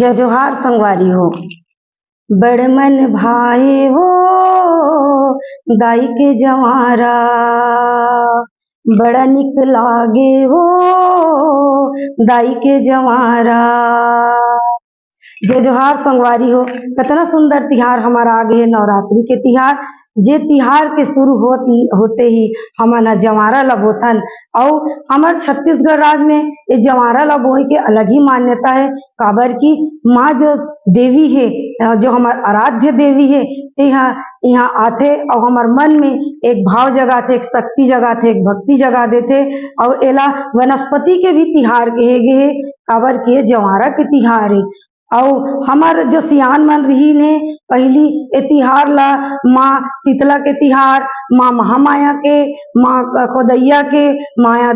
जय जोहार संगवारी हो। बड़ मन भाए हो दाई के जवारा, बड़ा निक लागे हो दाई के जवारा। जय जोहार संगवारी हो। कितना सुंदर तिहार हमारा आगे है, नवरात्रि के तिहार। जे तिहार के शुरू होते ही हमारा जवारा लबोथन। और हमारे छत्तीसगढ़ राज्य में ये जवारा लबोए के अलग ही मान्यता है। काबर की माँ जो देवी है, जो हमार आराध्य देवी है, यहाँ आथे और हमार मन में एक भाव जगाथे, एक शक्ति जगाथे, एक भक्ति जगा देते। और एला वनस्पति के भी तिहार कहे गे है, काबर के जवारा के तिहार है। और हमार जो सियान मन रही ने पहली ए तिहार ला माँ शीतला के तिहार, माँ महामाया के, माँ खोदैया के, माँ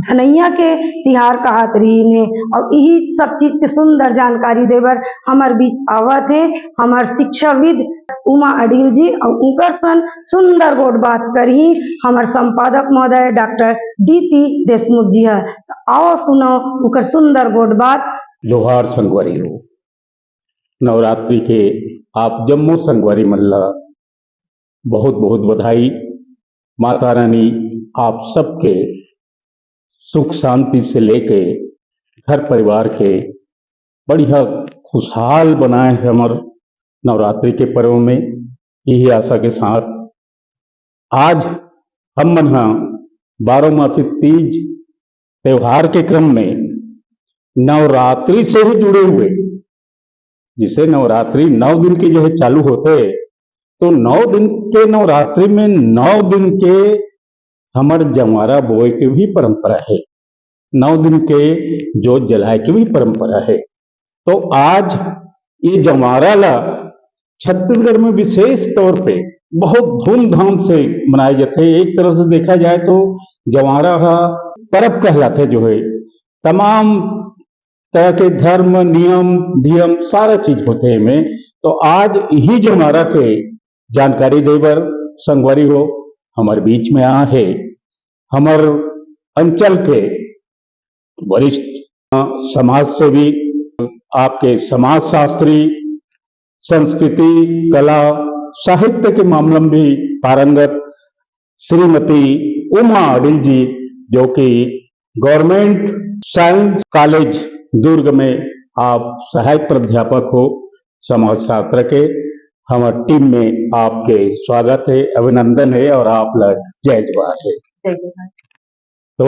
धनैया के तिहार कहत रही ने। और यही सब चीज के सुंदर जानकारी देवर हमार बीच आवत है हमार शिक्षाविद उमा अडिल जी। और उनकर सन सुंदर गोट बात करी हमार संपादक महोदय डॉक्टर DP देशमुख जी है। आओ सुनो उनकर सुंदर गोट बात। जोहार संगवारी हो। नवरात्रि के आप जम्मू संगवारी मल्ला बहुत बहुत बधाई। माता रानी आप सबके सुख शांति से लेके घर परिवार के बढ़िया खुशहाल बनाए हमार नवरात्रि के पर्व में। यही आशा के साथ आज हम मन 12 मासी तीज त्योहार के क्रम में नवरात्रि से ही जुड़े हुए, जिसे नवरात्रि 9 दिन के जो है चालू होते, तो 9 दिन के नवरात्रि में 9 दिन के हमार जवारा बोए के भी परंपरा है, 9 दिन के जोत जलाए की भी परंपरा है। तो आज ये जवारा ला छत्तीसगढ़ में विशेष तौर पे बहुत धूमधाम से मनाए जाते। एक तरह से देखा जाए तो जवारा पर्व कहलाते जो है, तमाम तरह के धर्म नियम धियम सारा चीज होते हैं में। तो आज यही जवारा के जानकारी देवर संगवारी हो हमारे बीच में आ है हमार अंचल के वरिष्ठ समाज सेवी, आपके समाज शास्त्री, संस्कृति कला साहित्य के मामले में भी पारंगत श्रीमती उमा अडिल जी, जो कि गवर्नमेंट साइंस कॉलेज दुर्ग में आप सहायक प्राध्यापक हो समाज शास्त्र के। हमारी टीम में आपके स्वागत है, अभिनंदन है और आप लोग जय जोहार है। तो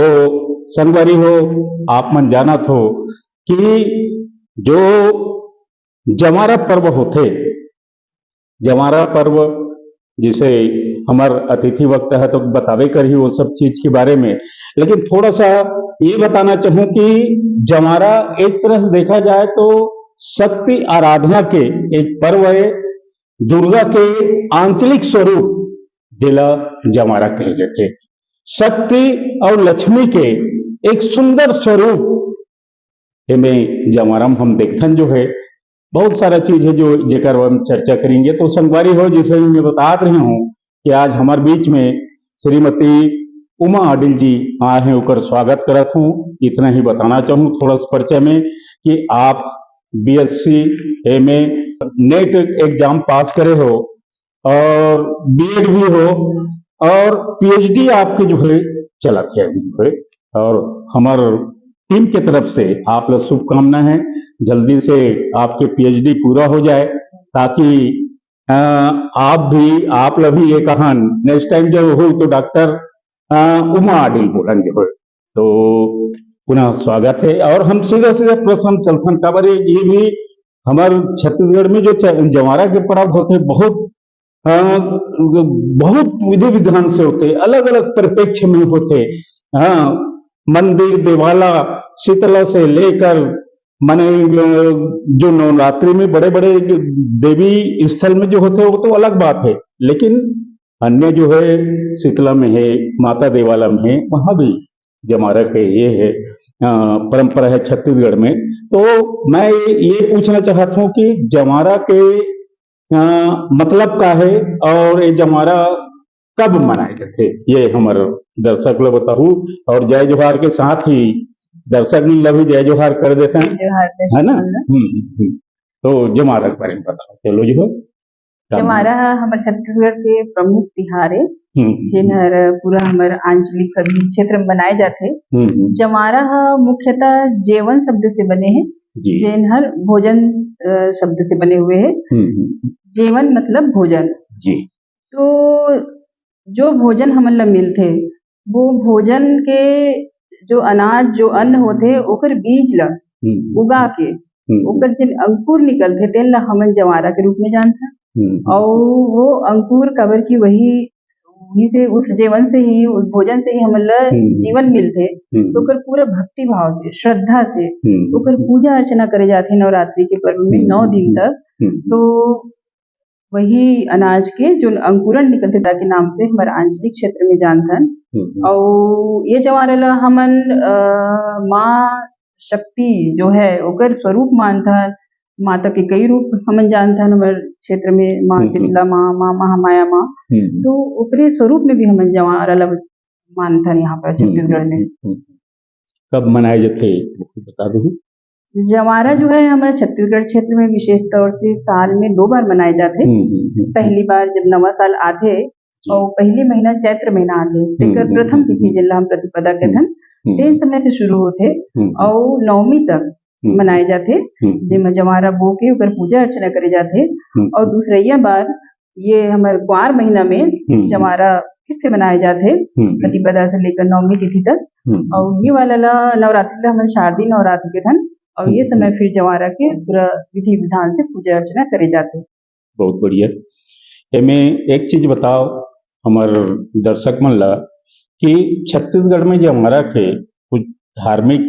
संगवारी हो, आप मन जाना हो कि जो जवारा पर्व होते, जवारा पर्व जिसे हमार अतिथि वक्त है तो बतावे करी वो सब चीज के बारे में। लेकिन थोड़ा सा ये बताना चाहूं कि जवारा एक तरह से देखा जाए तो शक्ति आराधना के एक पर्व है। दुर्गा के आंचलिक स्वरूप जिला जवारा कहे जाते, शक्ति और लक्ष्मी के एक सुंदर स्वरूप में जवारा हम देखथन जो है। बहुत सारा चीज है जो जेकर हम चर्चा करेंगे। तो संगवारी हो, जिसे मैं बता रही हूँ कि आज हमारे बीच में श्रीमती उमा अडिल जी आए हैं, उनका स्वागत करत हूँ। इतना ही बताना चाहूँ थोड़ा सा परिचय में कि आप BSc MA नेट एग्जाम पास करे हो और BEd भी हो और PhD आपके जो है चला थे अभी जो है। और हमारे टीम की तरफ से आप लोग शुभकामना है, जल्दी से आपके PhD पूरा हो जाए ताकि आप लोग भी ये कहान नेक्स्ट टाइम जब हो तो डॉक्टर उमा अडिल बोलेंगे हो। तो पुनः स्वागत है। और हम सीधा सीधा प्रश्न चलथन काबर ये भी हमारे छत्तीसगढ़ में जो जवारा के पर्व होते बहुत विधि विधान से होते, अलग अलग परिप्रेक्ष्य में होते। मंदिर देवाला शीतला से लेकर माने जो नवरात्रि में बड़े बड़े देवी स्थल में जो होते हैं वो तो अलग बात है, लेकिन अन्य जो है शीतला में है, माता देवाला में है, वहां भी जवारा के ये है परंपरा है छत्तीसगढ़ में। तो मैं ये पूछना चाहता हूँ कि जवारा के मतलब क्या है और ये जवारा कब मनाए जाते, ये हमारे दर्शक लोग बताऊँ। और जय जोहार के साथ ही दर्शक मिल भी जय जोहार कर देते हैं, जोहार है ना। तो जमारा के बारे में बताओ। चलो जी हो जमारा हमारे छत्तीसगढ़ के प्रमुख तिहार है जिनहर पूरा हमारे आंचलिक सभी क्षेत्र में बनाए जाते। जमारा मुख्यतः जेवन शब्द से बने हैं, जिनहर भोजन शब्द से बने हुए हैं। जेवन मतलब भोजन जी। तो जो भोजन हमन ला मिलते वो भोजन के जो अनाज जो अन्न होते ओकर बीज ला उगा के ओकर जिन अंकुर निकलते तेन ला हमन जवारा के रूप में जानते। और वो अंकुर कबर की वही से उस जीवन से ही उस भोजन से ही हमन ला जीवन मिलते। तो ओकर पूरा भक्ति भाव से श्रद्धा से ओकर पूजा अर्चना करे जाते नवरात्रि के पर्व में 9 दिन तक। तो वही अनाज के जो अंकुरण निकलते के नाम से हमारे आंचलिक क्षेत्र में जानथन। और ये जवारा ला हमन माँ शक्ति जो है ओकर स्वरूप मानथन। माता के कई रूप हमन जानथन हमारे क्षेत्र में, माँ शीतला माँ, माँ महामाया माँ। तो ओकरे स्वरूप में भी हमन जवारा ला मानथन यहाँ पर छत्तीसगढ़ में। कब मनाए जाते बता दो। जवारा जो है हमारे छत्तीसगढ़ क्षेत्र में विशेष तौर से साल में 2 बार मनाए जाते। पहली बार जब नवा साल आते और पहली महीना चैत्र महीना आते तेकर प्रथम तिथि जिला हम प्रतिपदा के धन तेन समय से शुरू होते और नवमी तक मनाए जाते, जिसमें जवारा बो के ओकर पूजा अर्चना करे जाते। और दूसरिया बार ये हमारे ग्वार महीना में जवारा फिर से मनाए जाते प्रतिपदा से लेकर नवमी तिथि तक। और ये वाला नवरात्रि ला हमारे शारदीय नवरात्रि के धन और ये समय फिर जवारा के पूरा विधि विधान से पूजा अर्चना करे जाते। बहुत बढ़िया। एमे एक चीज बताओ हमार दर्शक मन ला कि छत्तीसगढ़ में जवारा के कुछ धार्मिक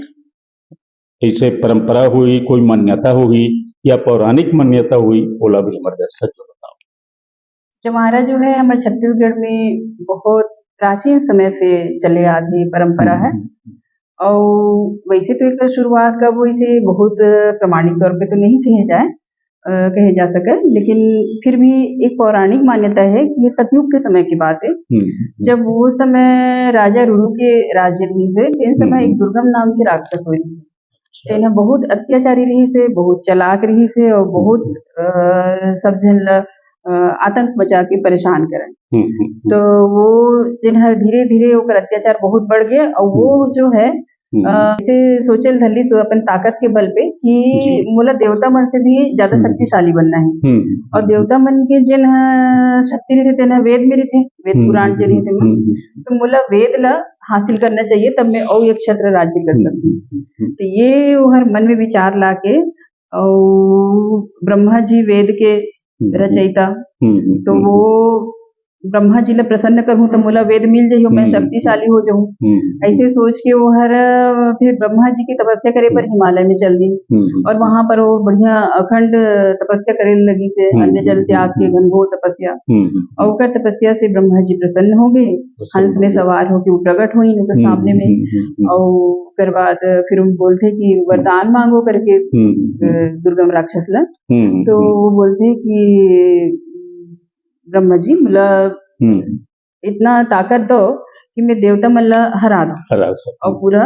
ऐसे परंपरा हुई, कोई मान्यता हुई या पौराणिक मान्यता हुई, ओला भी हमारे दर्शक को बताओ। जवारा जो है हमारे छत्तीसगढ़ में बहुत प्राचीन समय से चले आती परंपरा है। और वैसे तो इसका शुरुआत कब हुई से बहुत प्रमाणिक तौर पे तो नहीं कहे जा सके, लेकिन फिर भी एक पौराणिक मान्यता है कि ये सतयुग के समय की बात है। जब वो समय राजा रुरु के राज्य रही से इन समय एक दुर्गम नाम के राक्षस हुई से तेना बहुत अत्याचारी रही से, बहुत चलाक रही से और बहुत सब जन आतंक मचा के परेशान करन। तो वो जिन्हें धीरे धीरे ओकर अत्याचार बहुत बढ़ गया और वो जो है ऐसे सोचल धली सो अपन ताकत के बल पे कि मोला देवता मन से भी ज्यादा शक्तिशाली बनना है। और देवता मन के जिन शक्ति रहते तेना वेद में रहते, वेद पुराण जे रहते तो मोला वेद ला हासिल करना चाहिए तब मैं और एक क्षेत्र राज्य कर सकती। तो ये हर मन में विचार लाके और ब्रह्मा जी वेद के रचयिता, तो वो ब्रह्मा जी ला प्रसन्न करूँ तो मोला वेद मिल जाइयो, मैं शक्तिशाली हो जाऊँ। ऐसे सोच के वो हर फिर ब्रह्मा जी की तपस्या करे पर हिमालय में चल दी और वहां पर वो बढ़िया अखंड तपस्या करे लगी से अन्य जल त्याग के घनघोर तपस्या। और तपस्या से ब्रह्मा जी प्रसन्न हो गए, हंस में सवार होकर वो प्रकट हुई उनके सामने में। और उसके बाद फिर उन बोलते कि वरदान मांगो करके दुर्गम राक्षस ला। तो वो बोलते कि ब्रह्मा जी मतलब इतना ताकत दो कि मैं देवता मल्ला हरा दूं और पूरा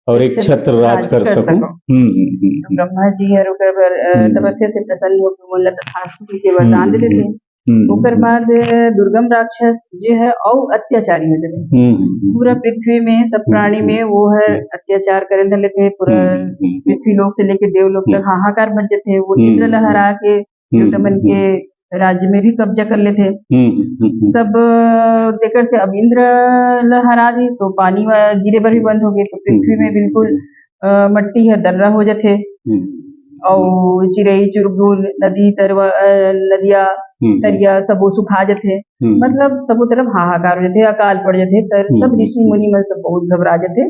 और एक छत्र राज कर सकूं। तो ब्रह्मा जी हर तपस्या से प्रसन्न होकर मल्ला तथास्तु के वरदान दे देते। ओकर बाद दुर्गम राक्षस जो है और अत्याचारी हो जाते, पूरा पृथ्वी में सब प्राणी में वो है अत्याचार करे लेते, पूरा पृथ्वी लोक से लेके देवलोक तक हाहाकार मच जाते। वो इंद्र लहरा के देवता मन के राज्य में भी कब्जा कर लेते सब देकर से। अब इंद्र लहरा दी तो पानी गिरे पर भी बंद हो गए, तो पृथ्वी में बिल्कुल मट्टी है दर्रा हो जाते और चिड़ई चुरगुल नदी नदिया तरिया सब वो सुखा जाते। मतलब सब तरफ हाहाकार हो जाते, अकाल पड़ जाते, सब ऋषि मुनि मन सब बहुत घबरा जाते।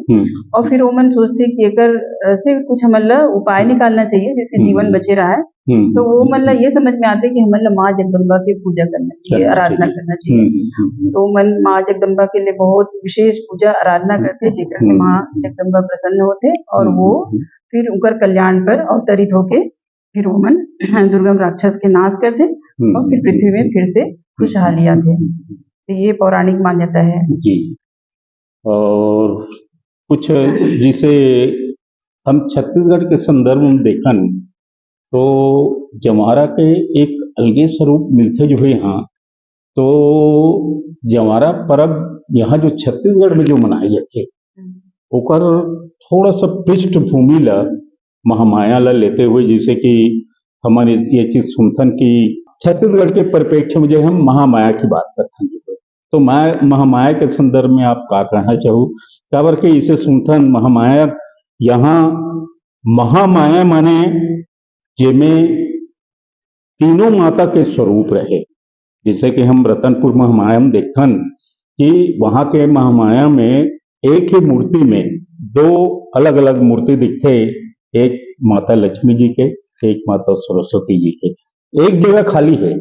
और फिर वो मन सोचते कि एकर से कुछ हमन ला उपाय निकालना चाहिए जिससे जीवन बचे रहा है। तो वो मतलब ये समझ में आते कि हमन ला माँ जगदम्बा की पूजा करना चाहिए, आराधना करना चाहिए। तो मन माँ जगदम्बा के लिए बहुत विशेष पूजा आराधना करते जिससे से माँ जगदम्बा प्रसन्न होते और वो फिर उनकर कल्याण पर अवतरित होके फिर वो मन दुर्गम राक्षस के नाश करते और फिर पृथ्वी में फिर से खुशहाली आते। तो ये पौराणिक मान्यता है जी। और कुछ जिसे हम छत्तीसगढ़ के संदर्भ में देखन तो जवारा के एक अलगे स्वरूप मिलते जो है यहाँ। तो जवारा पर्व यहाँ जो छत्तीसगढ़ में जो मनाए जाते ओकर थोड़ा सा पृष्ठभूमि ला महामाया ला लेते हुए, जैसे कि हमारे ये चीज सुनथन कि छत्तीसगढ़ के परिप्रेक्ष्य में जो हम महामाया की बात करते हैं, तो मैं महामाया के संदर्भ में आप का कहना चाहूँ काबर के इसे सुनथन महामाया यहाँ महामाया माने जेमें तीनों माता के स्वरूप रहे। जैसे कि हम रतनपुर महामाया में देखथन कि वहां के महामाया में एक ही मूर्ति में दो अलग अलग मूर्ति दिखते, एक माता लक्ष्मी जी के, एक माता सरस्वती जी के। एक जगह खाली है,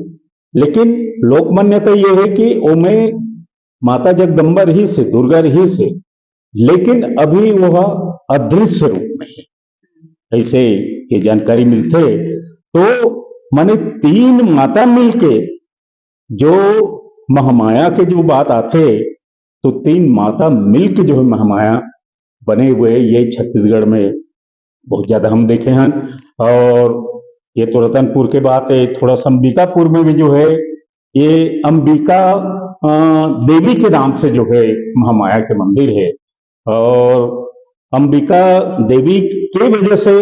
लेकिन लोक मान्यता ये है कि ओमे माता जगदम्बा रही से, दुर्गा रही से, लेकिन अभी वह अदृश्य रूप में है, ऐसे ये जानकारी मिलते। तो माने तीन माता मिलके जो महामाया के जो बात आते, तो तीन माता मिलके जो है महामाया बने हुए ये छत्तीसगढ़ में बहुत ज्यादा हम देखे हैं। और ये तो रतनपुर के बात है, थोड़ा सा अंबिकापुर में भी जो है ये अंबिका देवी के नाम से जो है महामाया के मंदिर है, और अंबिका देवी के वजह से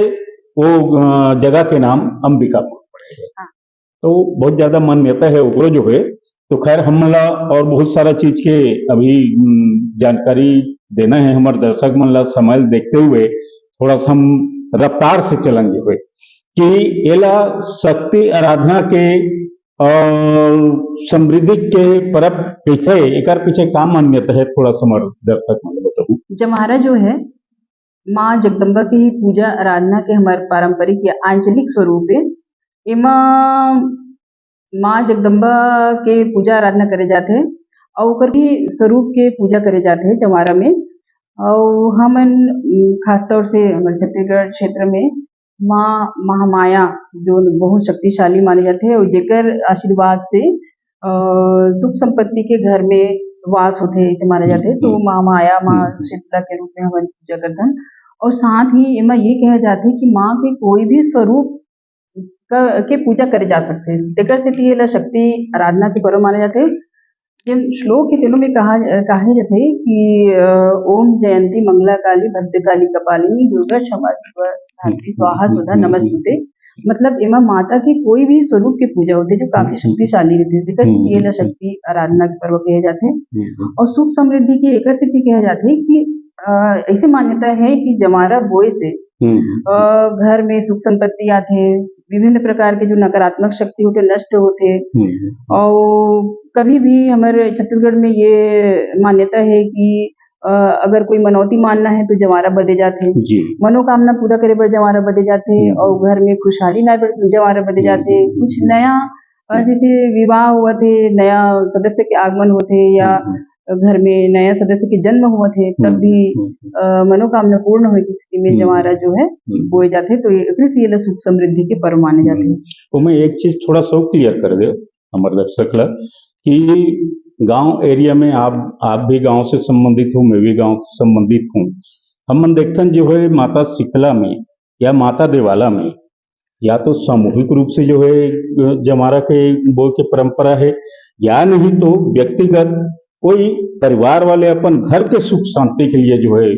वो जगह के नाम अंबिकापुर पड़े है। तो बहुत ज्यादा मान्यता है वो जो है। तो खैर हमला और बहुत सारा चीज के अभी जानकारी देना है हमारे दर्शक मन ला, समय देखते हुए थोड़ा सा हम रफ्तार से चलेंगे हुए कि एला शक्ति आराधना के और समृद्धि के परब पीछे एकर पीछे का मान्यता है, थोड़ा सा हमारे दर्शक मन बताओ। जमारा जो है माँ जगदम्बा की ही पूजा आराधना के हमारे पारंपरिक या आंचलिक स्वरूप है। एमा माँ जगदम्बा के पूजा आराधना करे जाते हैं और ओकर भी स्वरूप के पूजा करे जाते हैं जवारा में। और हमन खासतौर से हमारे छत्तीसगढ़ क्षेत्र में माँ महामाया जो बहुत शक्तिशाली माने जाते हैं और जेकर आशीर्वाद से सुख संपत्ति के घर में वास होते हैं ऐसे माने जाते हैं। तो महामाया माँ शीतला के रूप में हमन पूजा करते हैं। और साथ ही एमा ये कहा जाता है कि माँ के कोई भी स्वरूप के पूजा करे जा सकते हैं, तेकर से ये शक्ति आराधना के पर्व माने जाते हैं। जिन श्लोक के तीनों में कहे जाते हैं कि ओम जयंती मंगला काली भद्रकाली कपालिनी दुर्गा क्षमा शिवा धात्री स्वाहा सुधा नमस्तुते। मतलब एमा माता की कोई भी स्वरूप की पूजा होती है जो काफी शक्तिशाली रहती है, तेकर से ये शक्ति आराधना के पर्व कहे जाते हैं। और सुख समृद्धि की एकर से कहे जाते हैं कि ऐसे मान्यता है कि जमारा बोए से घर में सुख संपत्ति आते हैं, विभिन्न प्रकार के जो नकारात्मक शक्ति होते नष्ट होते। और कभी भी हमारे छत्तीसगढ़ में ये मान्यता है कि अगर कोई मनौती मानना है तो जवारा बदे जाते हैं, मनोकामना पूरा करे पर जवारा बदे जाते हैं, और घर में खुशहाली लाए पर जवारा बदे जाते हैं। कुछ नया जैसे विवाह हुआ थे, नया सदस्य के आगमन होते या घर में नया सदस्य के जन्म हुआ थे, तब भी मनोकामना पूर्ण हुई की स्थिति में जवारा जो है बोए जाते। तो ये सुख समृद्धि के पर्व माने जाते हैं। तो मैं एक चीज थोड़ा सा क्लियर कर दे हमारे दर्शक ला कि गांव एरिया में आप भी गांव से संबंधित हो, मैं भी गांव से संबंधित हूँ। हम देखते जो है माता शीतला में या माता देवाला में या तो सामूहिक रूप से जो है जमारा के बोए के परंपरा है, या नहीं तो व्यक्तिगत कोई परिवार वाले अपन घर के सुख शांति के लिए जो है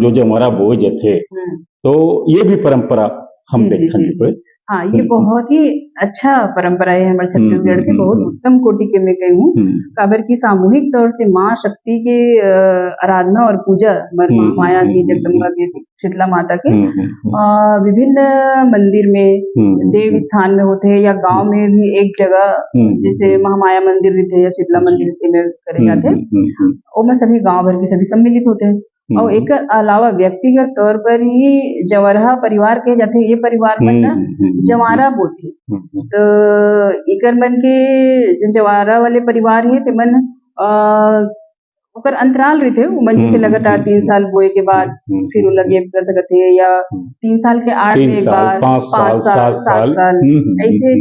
जो जमारा बोए जाते, तो ये भी परंपरा हम देखते हैं। हाँ, ये बहुत ही अच्छा परंपरा है हमारे छत्तीसगढ़ के, बहुत उत्तम कोटि के मैं कही हूँ। काबर की सामूहिक तौर से माँ शक्ति के आराधना और पूजा माया की जगदम्बा की शीतला माता के विभिन्न मंदिर में देव स्थान में होते हैं, या गांव में भी एक जगह जैसे महामाया मंदिर भी थे या शीतला मंदिर थे में करे जाते हैं। और सभी गाँव भर के सभी सम्मिलित होते हैं। और एक अलावा व्यक्तिगत तौर पर ही जवरहा परिवार कहे जाते हैं, ये परिवार मन जवारा बोथे। तो इकर मन के जो जवारा वाले परिवार है ते मन ओकर अंतराल रहते, मन जैसे लगातार 3 साल बोए के बाद फिर लगे कर सकते हैं, या 3 साल के 8 में एक बार, 5 साल 7 साल ऐसे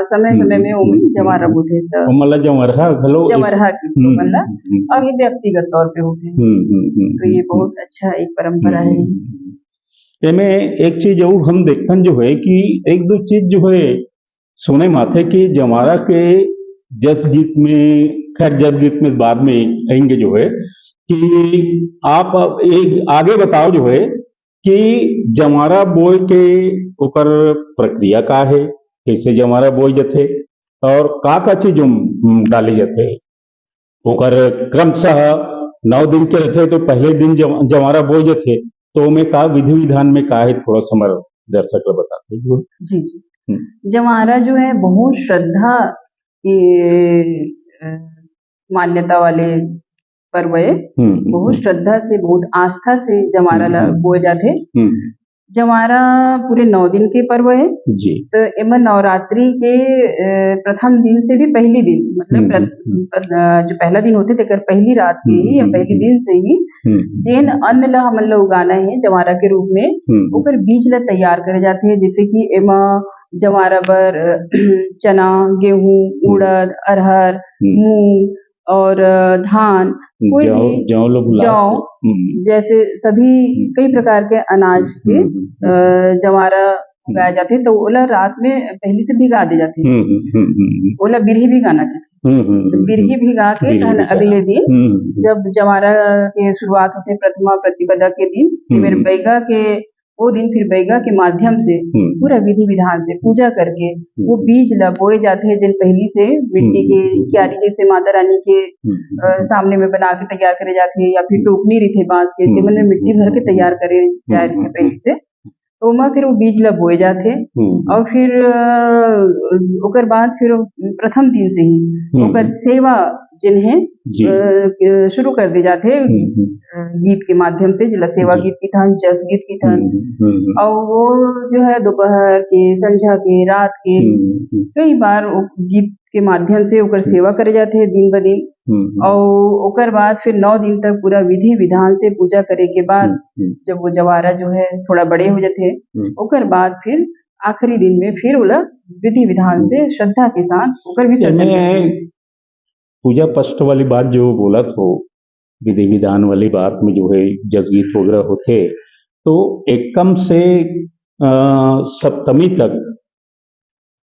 समय में वो जवारा बोते। तो जवरहा की मतलब और ये व्यक्तिगत तौर पे होते हैं। तो ये बहुत अच्छा एक परंपरा है। इनमें एक चीज और हम देखते जो है कि एक दो चीज जो है सुने माथे कि जमारा के जस गीत में, खैर जस गीत में बाद में आएंगे जो है कि आप एक आगे बताओ जो है कि जमारा बोए के ओकर प्रक्रिया का है, कैसे जमारा बोए जाते और का चीज डाले जाते ओकर क्रमशः 9 दिन के रहते तो पहले दिन जमारा बोए जाते तो में का विधि विधान में का है थोड़ा समर दर्शक को बताते जो। जी जी। जमारा जो है बहुत श्रद्धा की मान्यता वाले पर्व है। बहुत श्रद्धा से, बहुत आस्था से जमारा बोए जाते। जमारा पूरे 9 दिन के पर्व है जी। तो एमन नवरात्रि के प्रथम दिन से भी पहली दिन मतलब जो पहला दिन होते तेकर पहली रात के ही या पहली दिन से ही जेन अन्न ला हमन ला उगाना है जमारा के रूप में ओकर बीज ला तैयार करे जाते हैं। जैसे कि एमा जमारा बर चना, गेहूं, उड़द, अरहर, मूंग और धान, कोई भी जौ जैसे सभी कई प्रकार के अनाज के जमारा उगाए जाते हैं। तो ओला रात में पहले से भिगा दे जाते हैं। ओला बिरही भिगाना तो बिरही भिगा के तहन अगले दिन जब जमारा के शुरुआत होते प्रथमा प्रतिपदा के दिन फिर बैगा के वो दिन फिर बैगा के माध्यम से पूरा विधि विधान से पूजा करके वो बीज ला बोए जाते हैं। जिन पहली से मिट्टी के क्यारी जैसे माता रानी के सामने में बना के तैयार करे जाते हैं या फिर टोकनी रही थे बांस के में मिट्टी भर के तैयार करे जाए थे पहली से तो वहाँ फिर वो बीज ला बोए जाते और फिर ओकर बाद फिर प्रथम दिन से ही ओकर सेवा जिन्हें शुरू कर दी जाते हैं गीत के माध्यम से, जिला सेवा गीत की थन, जस गीत की थन और वो जो है दोपहर के, संझा के, रात के कई बार गीत के माध्यम से ओकर सेवा करे जाते हैं दिन ब दिन। और ओकर बाद फिर 9 दिन तक पूरा विधि विधान से पूजा करे के बाद जब वो जवारा जो है थोड़ा बड़े हो जाते ओकर बाद फिर आखिरी दिन में फिर ओला विधि विधान से श्रद्धा के साथ ओकर विसर्जन। पूजा पस्ट वाली बात जो बोला तो विधि विधान वाली बात में जो है जस गीत वगैरह होते तो एकम से सप्तमी तक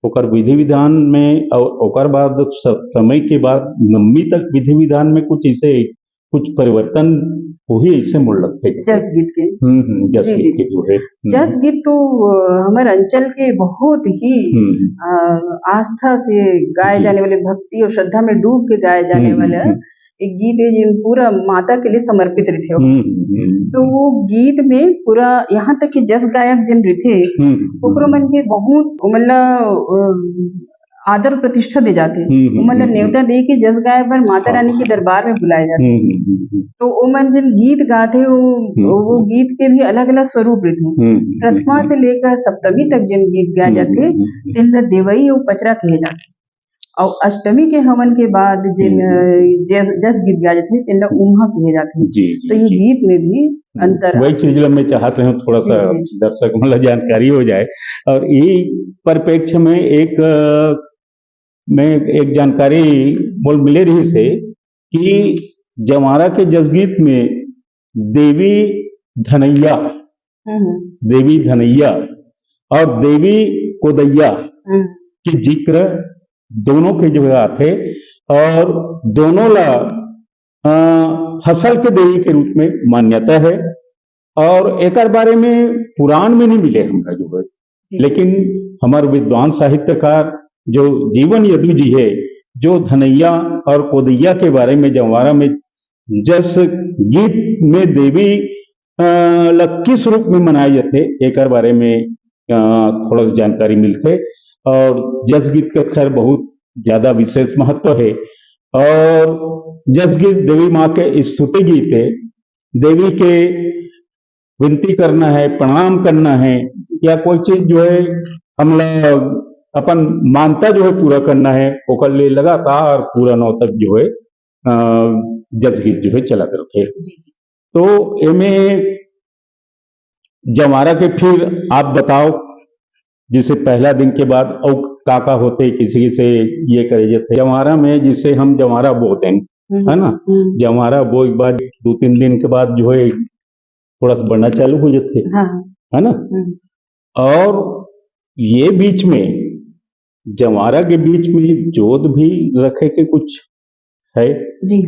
ओकर विधि विधान में और ओकर बाद सप्तमी के बाद नवमी तक विधि विधान में कुछ ऐसे कुछ परिवर्तन वही ऐसे मोड़ लगते जस गीत के। जस गीत के जो है जस गीत तो हमारे अंचल के बहुत ही आस्था से गाए जाने वाले, भक्ति और श्रद्धा में डूब के गाए जाने वाला एक गीत है जिन पूरा माता के लिए समर्पित रहते। तो वो गीत में पूरा यहाँ तक कि जस गायक जिन रहते ओकरो मन के बहुत मतलब आदर प्रतिष्ठा दे जाते मतलब न्योता दे के जस गाय पर माता रानी के दरबार में बुलाए जाते। तो वो मन जिन गीत गाते वो गीत के भी अलग अलग स्वरूप रहते। प्रथमा से लेकर सप्तमी तक जिन गीत गाए जाते तिन देवई और पचरा कहे जाते और अष्टमी के हवन के बाद जिन जस गीत गाए जाते हैं तिन उम्हा कहे जाते हैं। तो ये गीत में भी अंतर वही चीज मैं चाहते हूँ थोड़ा सा दर्शक मतलब जानकारी हो जाए। और ये परिप्रेक्ष्य में एक जानकारी बोल मिले रही से कि जमारा के जसगीत में देवी धनैया और देवी कोदैया के जिक्र दोनों के जो है आते और दोनों ला फसल के देवी के रूप में मान्यता है और एक बारे में पुराण में नहीं मिले हमारा जो है। लेकिन हमारे विद्वान साहित्यकार जो जीवन यदु जी है जो धनैया और कोदैया के बारे में जवारा में जस गीत में देवी किस रूप में मनाए जाते एक बारे में थोड़ा सा जानकारी मिलते और जस गीत का खैर बहुत ज्यादा विशेष महत्व है। और जस गीत देवी माँ के स्तुति गीत है, देवी के विनती करना है, प्रणाम करना है या कोई चीज जो है हम लोग अपन मानता जो है पूरा करना है ओकर लिए लगातार पूरा 9 तक जो है जस गीत जो है चला करते। तो इनमें जमारा के फिर आप बताओ जिसे पहला दिन के बाद और काका होते किसी से ये करे जाते जमारा में जिसे हम जमारा बोते हैं है ना। जमारा बो एक बाद 2-3 दिन के बाद जो है थोड़ा सा बढ़ना चालू हो जाते है ना। और ये बीच में जमारा के बीच में जोत भी रखे के कुछ है। जी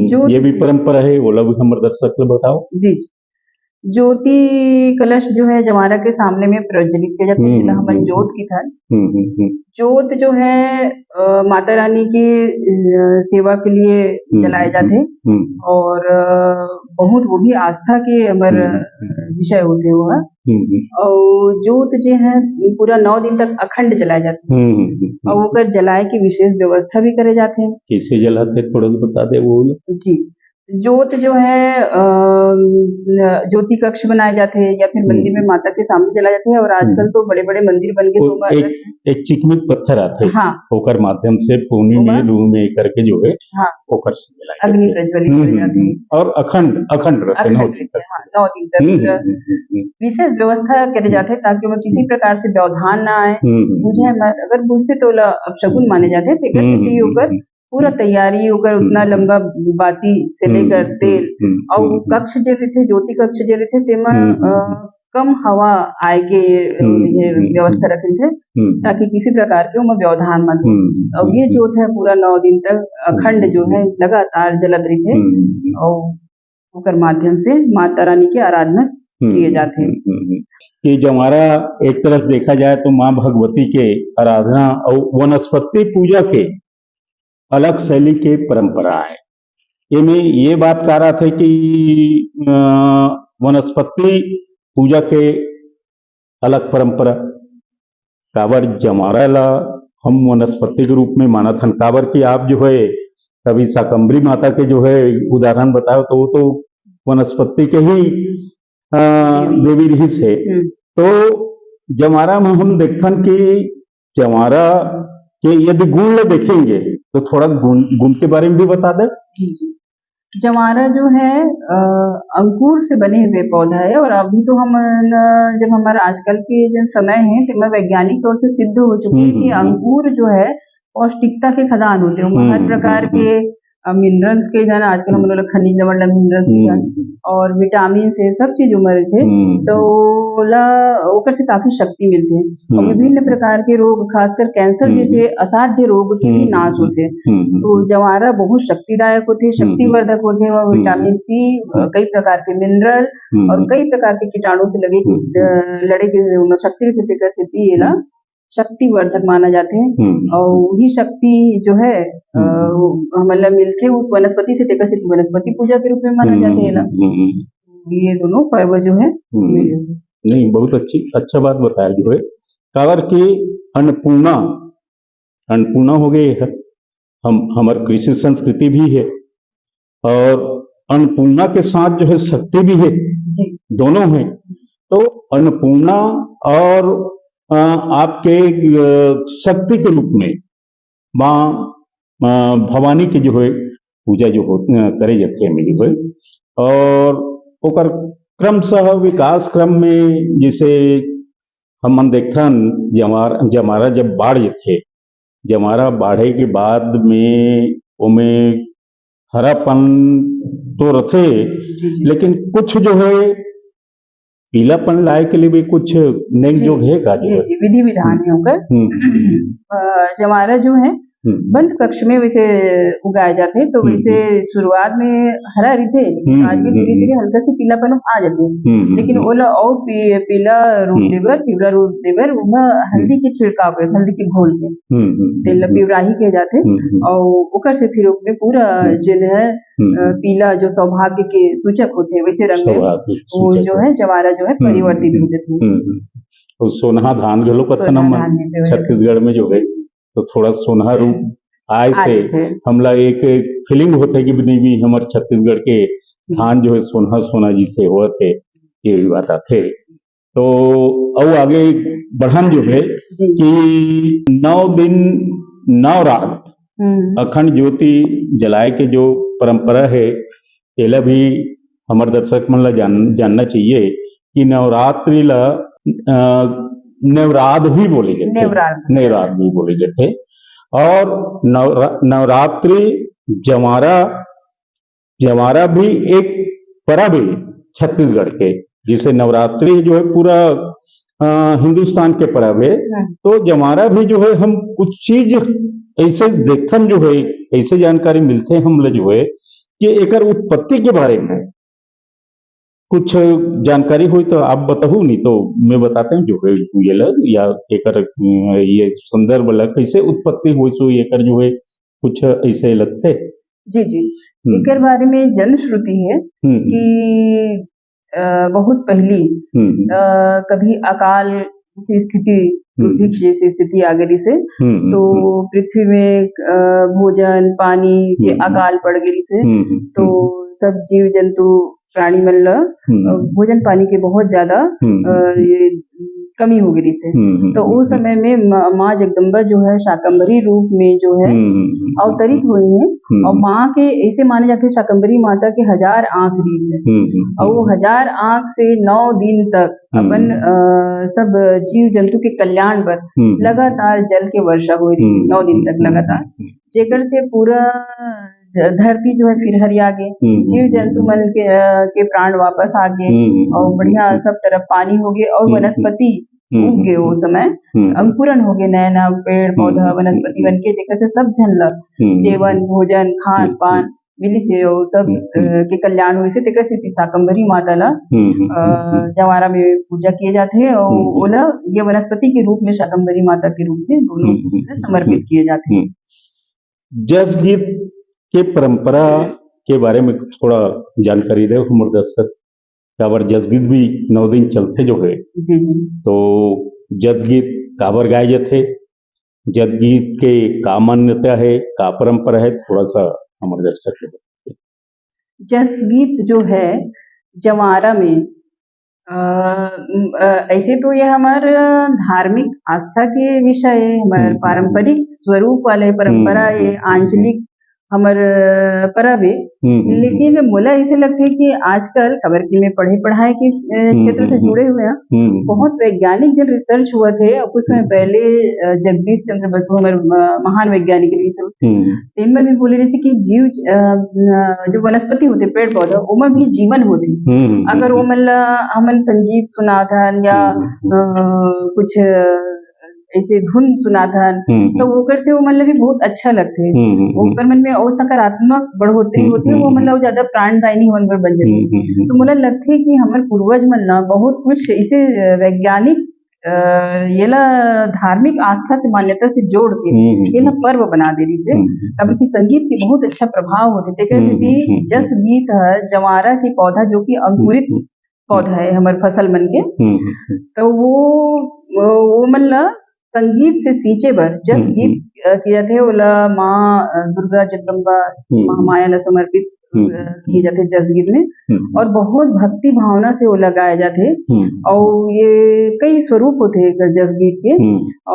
जोत ये भी परंपरा है, वो लोग हमारे दर्शक को बताओ। जी ज्योति कलश जो है जमारा के सामने में प्रज्वलित किया जाता है, हमारी जोत की था। जोत जो है माता रानी की सेवा के लिए जलाए जाते हैं और बहुत वो भी आस्था के अमर विषय होते हुआ। और जोत जो है पूरा 9 दिन तक अखंड जलाए जाते हैं और वो जलाए की विशेष व्यवस्था भी करे जाते हैं। कैसे जलाते थोड़ा बता दे वो। जी जोत जो है ज्योति कक्ष बनाए जाते हैं या फिर मंदिर में माता के सामने जलाए जाते हैं। और आजकल तो बड़े बड़े मंदिर बन गए तो एक चिकमिक पत्थर आते हैं, हाँ ओकर माध्यम से पूनी में रूह में करके जो है हाँ ओकर अग्नि प्रज्वलित कर जाते हैं और अखंड अखंड रहते 9 दिन तक। 9 दिन तक विशेष व्यवस्था करे जाते हैं ताकि उनमें किसी प्रकार से व्यवधान ना आए। बुझे अगर बुझते तो अपशगुन माने जाते हैं। पूरा तैयारी होकर उतना लंबा बाती से लेकर तेल और कक्ष जो थे ज्योति कक्ष जो थे तेमा कम हवा आए के ये व्यवस्था रखे थे ताकि किसी प्रकार के उनमें व्यवधान मत हो। और ये जोत है पूरा 9 दिन तक अखंड जो है लगातार जलत रही थे और उनके माध्यम से माता रानी की आराधना किए जाते हैं। कि जमारा एक तरह से देखा जाए तो माँ भगवती के आराधना और वनस्पति पूजा के अलग शैली के परंपरा है। ये में ये बात कह रहा था कि वनस्पति पूजा के अलग परंपरा काबर जमारा ला हम वनस्पति के रूप में माना था। काबर की आप जो है कभी शाकंभरी माता के जो है उदाहरण बताओ तो वो तो वनस्पति के ही देवी रही से। तो जमारा में हम देखन कि जमारा के यदि गुण देखेंगे तो थोड़ा गुण के बारे में भी बता दे। जमारा जो है अंकुर से बने हुए पौधा है और अभी तो हम जब हमारा आजकल के जो समय है तो वैज्ञानिक तौर से सिद्ध हो चुके हैं कि अंकुर जो है पौष्टिकता के खदान होते हैं। हर प्रकार के मिनरल्स के जन आजकल हम लोग खनिज लवण मिनरल्स और विटामिन से सब चीज उमर थे तो ओकर से काफी शक्ति मिलते हैं और विभिन्न प्रकार के रोग खासकर कैंसर जैसे असाध्य रोग के भी नाश होते हैं। तो जवारा बहुत शक्तिदायक होते, शक्तिवर्धक होते और विटामिन सी कई प्रकार के मिनरल और कई प्रकार के कीटाणु से लड़े के शक्ति सिद्धि शक्तिवर्धक माना जाते हैं। और वही शक्ति जो है मतलब मिलके उस वनस्पति से सिर्फ वनस्पति पूजा के रूप में माना जाते हैं। ये दोनों पर्व जो है नहीं बहुत अच्छा बात बताया जो है। काबर की अन्नपूर्णा हो गई है, हमारी कृषि संस्कृति भी है और अन्नपूर्णा के साथ जो है शक्ति भी है जी। दोनों है। तो अन्नपूर्णा और आपके शक्ति के रूप में माँ भवानी की जो है पूजा जो करे जाती है मिली हुई और ओकर क्रमशः विकास क्रम में जैसे हम देखन जमारा जब बाढ़ थे, जमारा बाढ़े के बाद में ओमे हरापन तो रखे लेकिन कुछ जो है पीलापन लाए के लिए भी कुछ नई जो है विधि विधान है उनका। जमारा जो है बंद कक्ष में वैसे उगाए जाते हैं तो वैसे शुरुआत में हरा रहते आज भी धीरे धीरे हल्का सी पीलापन आ जाते हैं लेकिन ओला और पीला रूप देवर उमा हल्दी के छिड़काव पे हल्दी के घोल में तेल पिवराही के जाते और ओकर से फिर उसमें पूरा जो है पीला जो सौभाग्य के सूचक होते हैं वैसे रंग में वो जो है जवारा जो है परिवर्तित हो जाते हैं। सोनहा धान गलो कथन छत्तीसगढ़ में जो है तो थोड़ा सोनहा रूप आय से हमला एक फीलिंग होता है कि नहीं भी हमारे छत्तीसगढ़ के धान जो है सोना सोना जी से हुआ थे ये भी बात आते। तो अब आगे बढ़न जो है कि 9 दिन 9 रात अखंड ज्योति जलाए के जो परंपरा है एला भी हमारे दर्शक मन ला जानना चाहिए कि नवरात्रि ला नवरात भी बोले नवरात भी बोले जाते और नवरात्रि जमारा भी एक पर्व है छत्तीसगढ़ के जैसे नवरात्रि जो है पूरा हिंदुस्तान के पर्व है, तो जमारा भी जो है हम कुछ चीज ऐसे देखन जो है, ऐसे जानकारी मिलते हमले जो है कि एकर उत्पत्ति के बारे में कुछ जानकारी हुई तो आप बताओ, नहीं तो मैं बताते हैं जो है ये लग या एकर ये संदर्भ लग कैसे उत्पत्ति हुई सो एकर जो है कुछ ऐसे लगते। जी जी, एकर बारे में जनश्रुति है कि बहुत पहली कभी अकाल की स्थिति, दुर्भिक्ष जैसी स्थिति आ गई से, तो पृथ्वी में भोजन पानी के अकाल पड़ गई से, तो सब जीव जंतु प्राणी मन ला भोजन पानी के बहुत ज्यादा ये कमी हो गई से, तो उस समय में माँ जगदम्बा जो है शाकंभरी रूप में जो है अवतरित हुई है, और माँ के ऐसे माने जाते हैं शाकंभरी माता के 1000 आंख दी है, और वो 1000 आंख से 9 दिन तक अपन सब जीव जंतु के कल्याण पर लगातार जल के वर्षा हो रही थी 9 दिन तक लगातार, जेकर से पूरा धरती जो है फिर हरिया गए, जीव जंतु मन के प्राण वापस आ गए, और बढ़िया सब तरफ पानी हो गए, और वनस्पति उग गए, वो समय अंकुरन हो गए, नया नया पेड़ पौधा वनस्पति बन के, जेकर से सब झन जेवन भोजन खान पान मिली से वो सब के कल्याण हुई से, तेकर से शाकंभरी माता ला जवारा में पूजा किए जाते हैं, और ओला ये वनस्पति के रूप में शाकंभरी माता के रूप में दोनों समर्पित किए जाते हैं। जस गीत के परंपरा के बारे में थोड़ा जानकारी दे हमारे दर्शक, काबर जस गीत भी 9 दिन चलते जो है। जी जी, तो जस गीत काबर गाए जाते, जस गीत के का मान्यता है, का परंपरा है, थोड़ा सा हमारे दर्शक को। जस गीत जो है जवारा में ऐसे तो ये हमारे धार्मिक आस्था के विषय है, हमारे पारंपरिक स्वरूप वाले परंपरा ये आंचलिक हमार परब है, लेकिन मोला ऐसे लगता है कि आजकल खबर की में पढ़ाई के क्षेत्र से जुड़े हुए हैं, बहुत वैज्ञानिक जन रिसर्च हुआ थे, और कुछ समय पहले जगदीश चंद्र बसु हमारे महान वैज्ञानिक में भी बोले जैसे कि जीव जो वनस्पति होते पेड़ पौधा उमा भी जीवन होते, अगर वो मतलब हमन संगीत सुनाथन या कुछ ऐसे धुन सुनाथन, तो ओकर से वो मतलब भी बहुत अच्छा लगते है, ओकर मन में और सकारात्मक बढ़ोतरी होती है, वो मतलब ज्यादा प्राणदायिनी होने पर बन जाती है। तो मुझे लगता है कि हमारे पूर्वज मन ना बहुत कुछ इसे वैज्ञानिक ये ला धार्मिक आस्था से मान्यता से जोड़ के ये ला पर्व बना दे रही से, अब की संगीत के बहुत अच्छा प्रभाव होते थे। जस गीत है जवारा की पौधा जो कि अंकुरित पौधा है हमारे फसल मन के, तो वो मतलब संगीत से सींचे बर जस गीत किया थे ओला माँ दुर्गा जगदम्बा महामाया ला समर्पित किए जाते जस गीत में, और बहुत भक्ति भावना से वो लगाए जाते, और ये कई स्वरूप होते जस गीत के,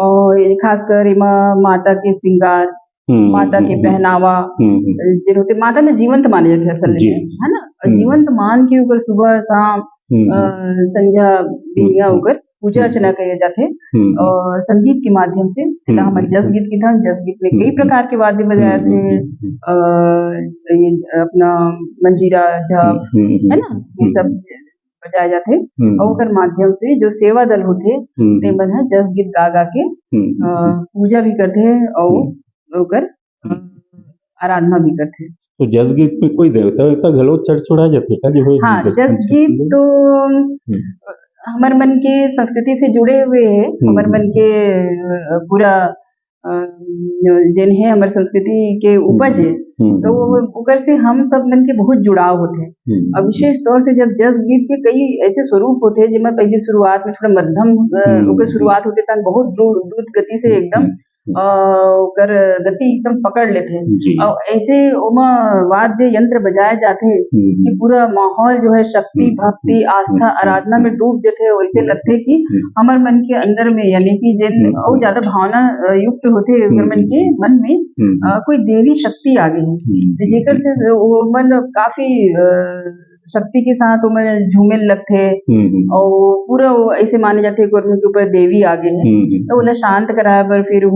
और खासकर इमा माता के श्रृंगार, माता के पहनावा जे होते, माता ने जीवंत माने जाते असल में, है ना, जीवंत मान के ऊपर सुबह शाम संध्या दिया होकर पूजा अर्चना किए जाते, और संगीत के माध्यम से हमारे जस गीत की था, जस गीत में कई प्रकार के वाद्य बजाए थे, ये अपना मंजीरा ढप है ना, ये सब बजाए जाते, और माध्यम से जो सेवा दल होते ते मन है जस गीत गा गा के पूजा भी करते हैं और आराधना भी करते हैं। तो जस गीत में कोई देवता घलो चढ़ जाते का जो है? हाँ, जस गीत तो हमारे मन के संस्कृति से जुड़े हुए हैं, हमारे मन के पूरा जिन है हमारे संस्कृति के उपज है, तो उकर से हम सब मन के बहुत जुड़ाव होते हैं। और विशेष तौर से जब जस गीत के कई ऐसे स्वरूप होते हैं जिनमें पहले शुरुआत में थोड़ा मध्यम उकर शुरुआत होते था, बहुत द्रुत गति से एकदम कर गति एकदम पकड़ लेते हैं, और ऐसे उमा वाद्य यंत्र बजाए जाते हैं कि पूरा माहौल जो है शक्ति भक्ति आस्था आराधना में डूब जाते हैं। वैसे लगते कि हमारे मन के अंदर में यानी कि जिन और ज्यादा भावना युक्त होते हैं मन के मन में कोई देवी शक्ति आ गई है, जेकर से वो मन काफी शक्ति के साथ उमन झूमे लगते हैं, और पूरा ऐसे माने जाते हैं कि के ऊपर देवी आ गई है, तो उन्हें शांत कराए पर फिर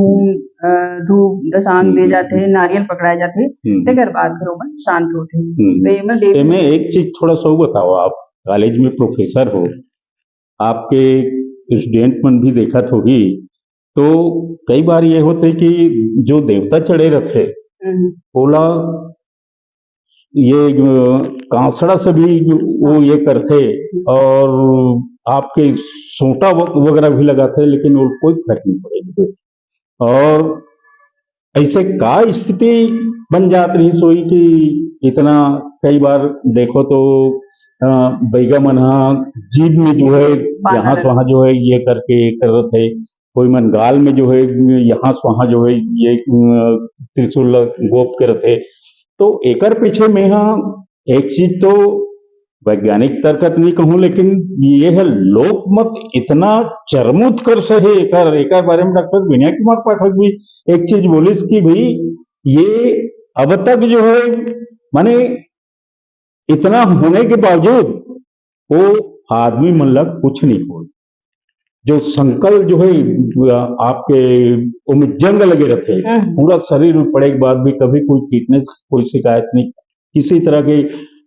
धूप दशांग दे जाते हैं, नारियल पकड़ाए जाते हैं, तेकर बाद फिर मन शांत होते हैं। तो एक चीज थोड़ा सा बताओ आप कॉलेज में प्रोफेसर हो, आपके स्टूडेंट मन भी देखत होगी, तो कई बार ये होते कि जो देवता चढ़े रथे ओला ये कांसड़ा से भी वो ये करते और आपके सोटा वगैरह भी लगाते, लेकिन वो कोई फर्क नहीं पड़ेगी। और ऐसे का स्थिति बन जात रही सोई कि इतना कई बार देखो तो बैगा मन जीभ में जो है यहाँ से वहाँ जो है ये करके कर रहे थे, कोई मन गाल में जो है यहाँ से वहाँ जो है ये त्रिशूल गोप के रथे। तो एकर पीछे में एक चीज तो वैज्ञानिक तर्क नहीं कहूं, लेकिन ये है लोकमत इतना चरमोत्कर्ष है एकर बारे में डॉक्टर विनय कुमार पाठक भी एक चीज बोलिस कि भाई ये अब तक जो है माने इतना होने के बावजूद वो आदमी मन लग कुछ नहीं हो, जो संकल्प जो है आपके उनमें जंग लगे रहते, पूरा शरीर में पड़े के बाद भी कभी कोई टीटनेस कोई शिकायत नहीं, किसी तरह के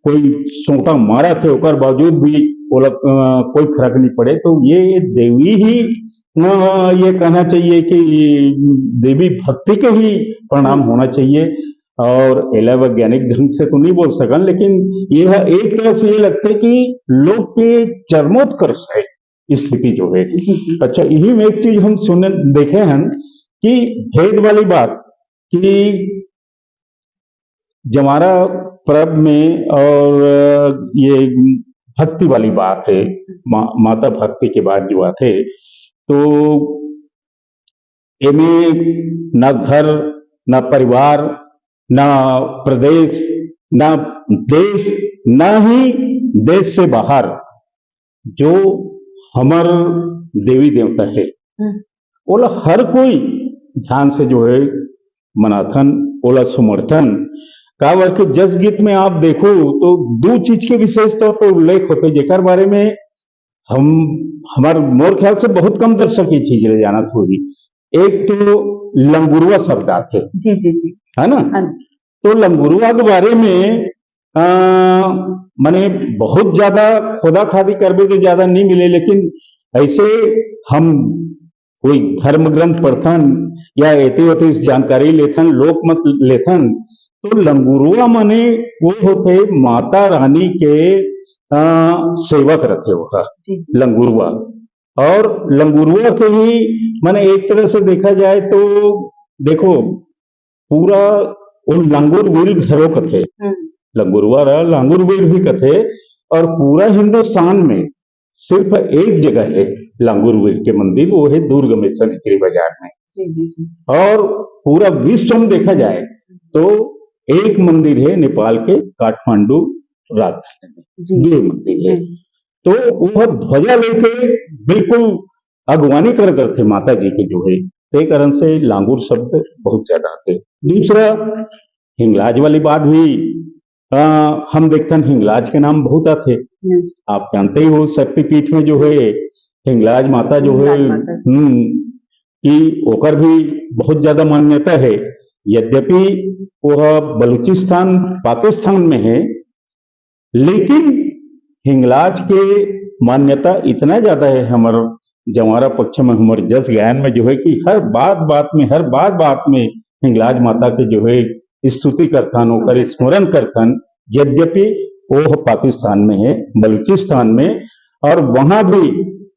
कोई सोटा मारा थे ओकर बावजूद भी कोई फर्क नहीं पड़े। तो ये देवी ही ये कहना चाहिए कि देवी भक्ति के ही परिणाम होना चाहिए। और एला वैज्ञानिक ढंग से तो नहीं बोल सकन, लेकिन यह एक तरह से ये लगता है कि लोग के चरमोत्कर्ष है स्थिति जो है। अच्छा, यही में एक चीज हम सुने देखे हैं कि भेद वाली बात कि जमारा पर्व में और ये भक्ति वाली बात है, माता भक्ति के बाद जो बात है, तो इनमें न घर न परिवार न प्रदेश न देश न ही देश से बाहर जो हमार देवी देवता है ओला हर कोई ध्यान से जो है मनाथन, ओला समर्थन काबर के जस गीत में आप देखो तो दो चीज के विशेष तौर पर उल्लेख होते जेकर बारे में हमार मोर ख्याल से बहुत कम दर्शक ये चीज ले जाना होगी। एक तो लंगुरुआ शब्द आते जी जी जी है ना, तो लंगुरुआ के बारे में माने बहुत ज्यादा खुदा खादी करबे तो ज्यादा नहीं मिले, लेकिन ऐसे हम कोई धर्म ग्रंथ पढ़थन या एते ओते जानकारी लेथन, लोक मत लेथन, तो लंगुरुआ माने वो होते माता रानी के सेवक रहते वो लंगुरुआ। और लंगुरुआ के ही माने एक तरह से देखा जाए तो देखो पूरा वो लंगुर वीर घरों कथे, लंगुरुआ रहा लांगुर वीर भी कथे, और पूरा हिंदुस्तान में सिर्फ एक जगह है लांगुर वीर के मंदिर, वो है दुर्ग में सनिचरी बाजार में। और पूरा विश्व में देखा जाए तो एक मंदिर है नेपाल के काठमांडू राजधानी में, दो मंदिर है। तो वह ध्वजा लेके बिल्कुल अगवानी करते माता जी के जो है, एक कारण से लांगुर शब्द बहुत ज्यादा आते। दूसरा हिंगलाज वाली बात हुई, हम देखते हैं हिंगलाज के नाम बहुत आते, आप जानते ही हो शक्तिपीठ में जो है हिंगलाज माता जो है कि ओकर भी बहुत ज्यादा मान्यता है। यद्यपि वह बलूचिस्तान पाकिस्तान में है, लेकिन हिंगलाज के मान्यता इतना ज्यादा है हमारे जवारा पक्ष में, हमारे जस गायन में जो है कि हर बात में हिंगलाज माता के जो है स्तुति करथन, ओकर स्मरण करथन। यद्यपि वो पाकिस्तान में है, बलूचिस्तान में, और वहां भी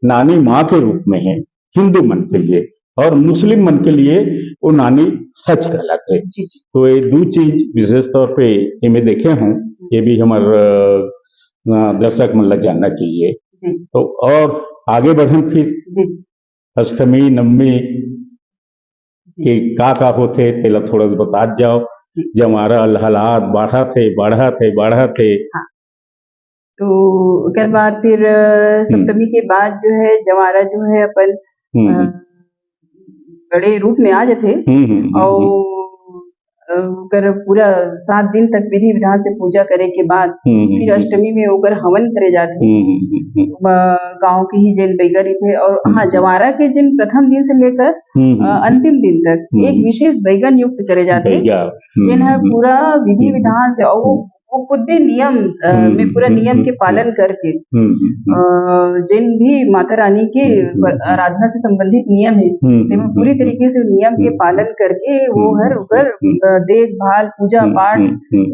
नानी माँ के रूप में है हिंदू मन के लिए, और मुस्लिम मन के लिए वो नानी हज कहलाते है। तो ये दो चीज विशेष तौर पे इनमें देखे हूँ, ये भी हमारे दर्शक मन लग जानना चाहिए। तो और आगे बढ़न फिर अष्टमी नवमी के का होते तेला थोड़ा बता जाओ। जमारा हालात बाढ़ा थे। हाँ। तो उसके बाद फिर सप्तमी के बाद जो है जमारा जो है अपन बड़े रूप में आ जाते और ओकर पूरा 7 दिन तक विधि विधान से पूजा करे के बाद फिर अष्टमी में ओकर हवन करे जाते गांव के ही जिन बैगरी थे। और हाँ, जवारा के जिन प्रथम दिन से लेकर अंतिम दिन तक एक विशेष बैगन युक्त करे जाते जिन है पूरा विधि विधान से, और वो वो खुद भी नियम में पूरा नियम के पालन करके जिन भी माता रानी के आराधना से संबंधित नियम है उनमें पूरी तरीके से नियम के पालन करके वो हर उकर देखभाल पूजा पाठ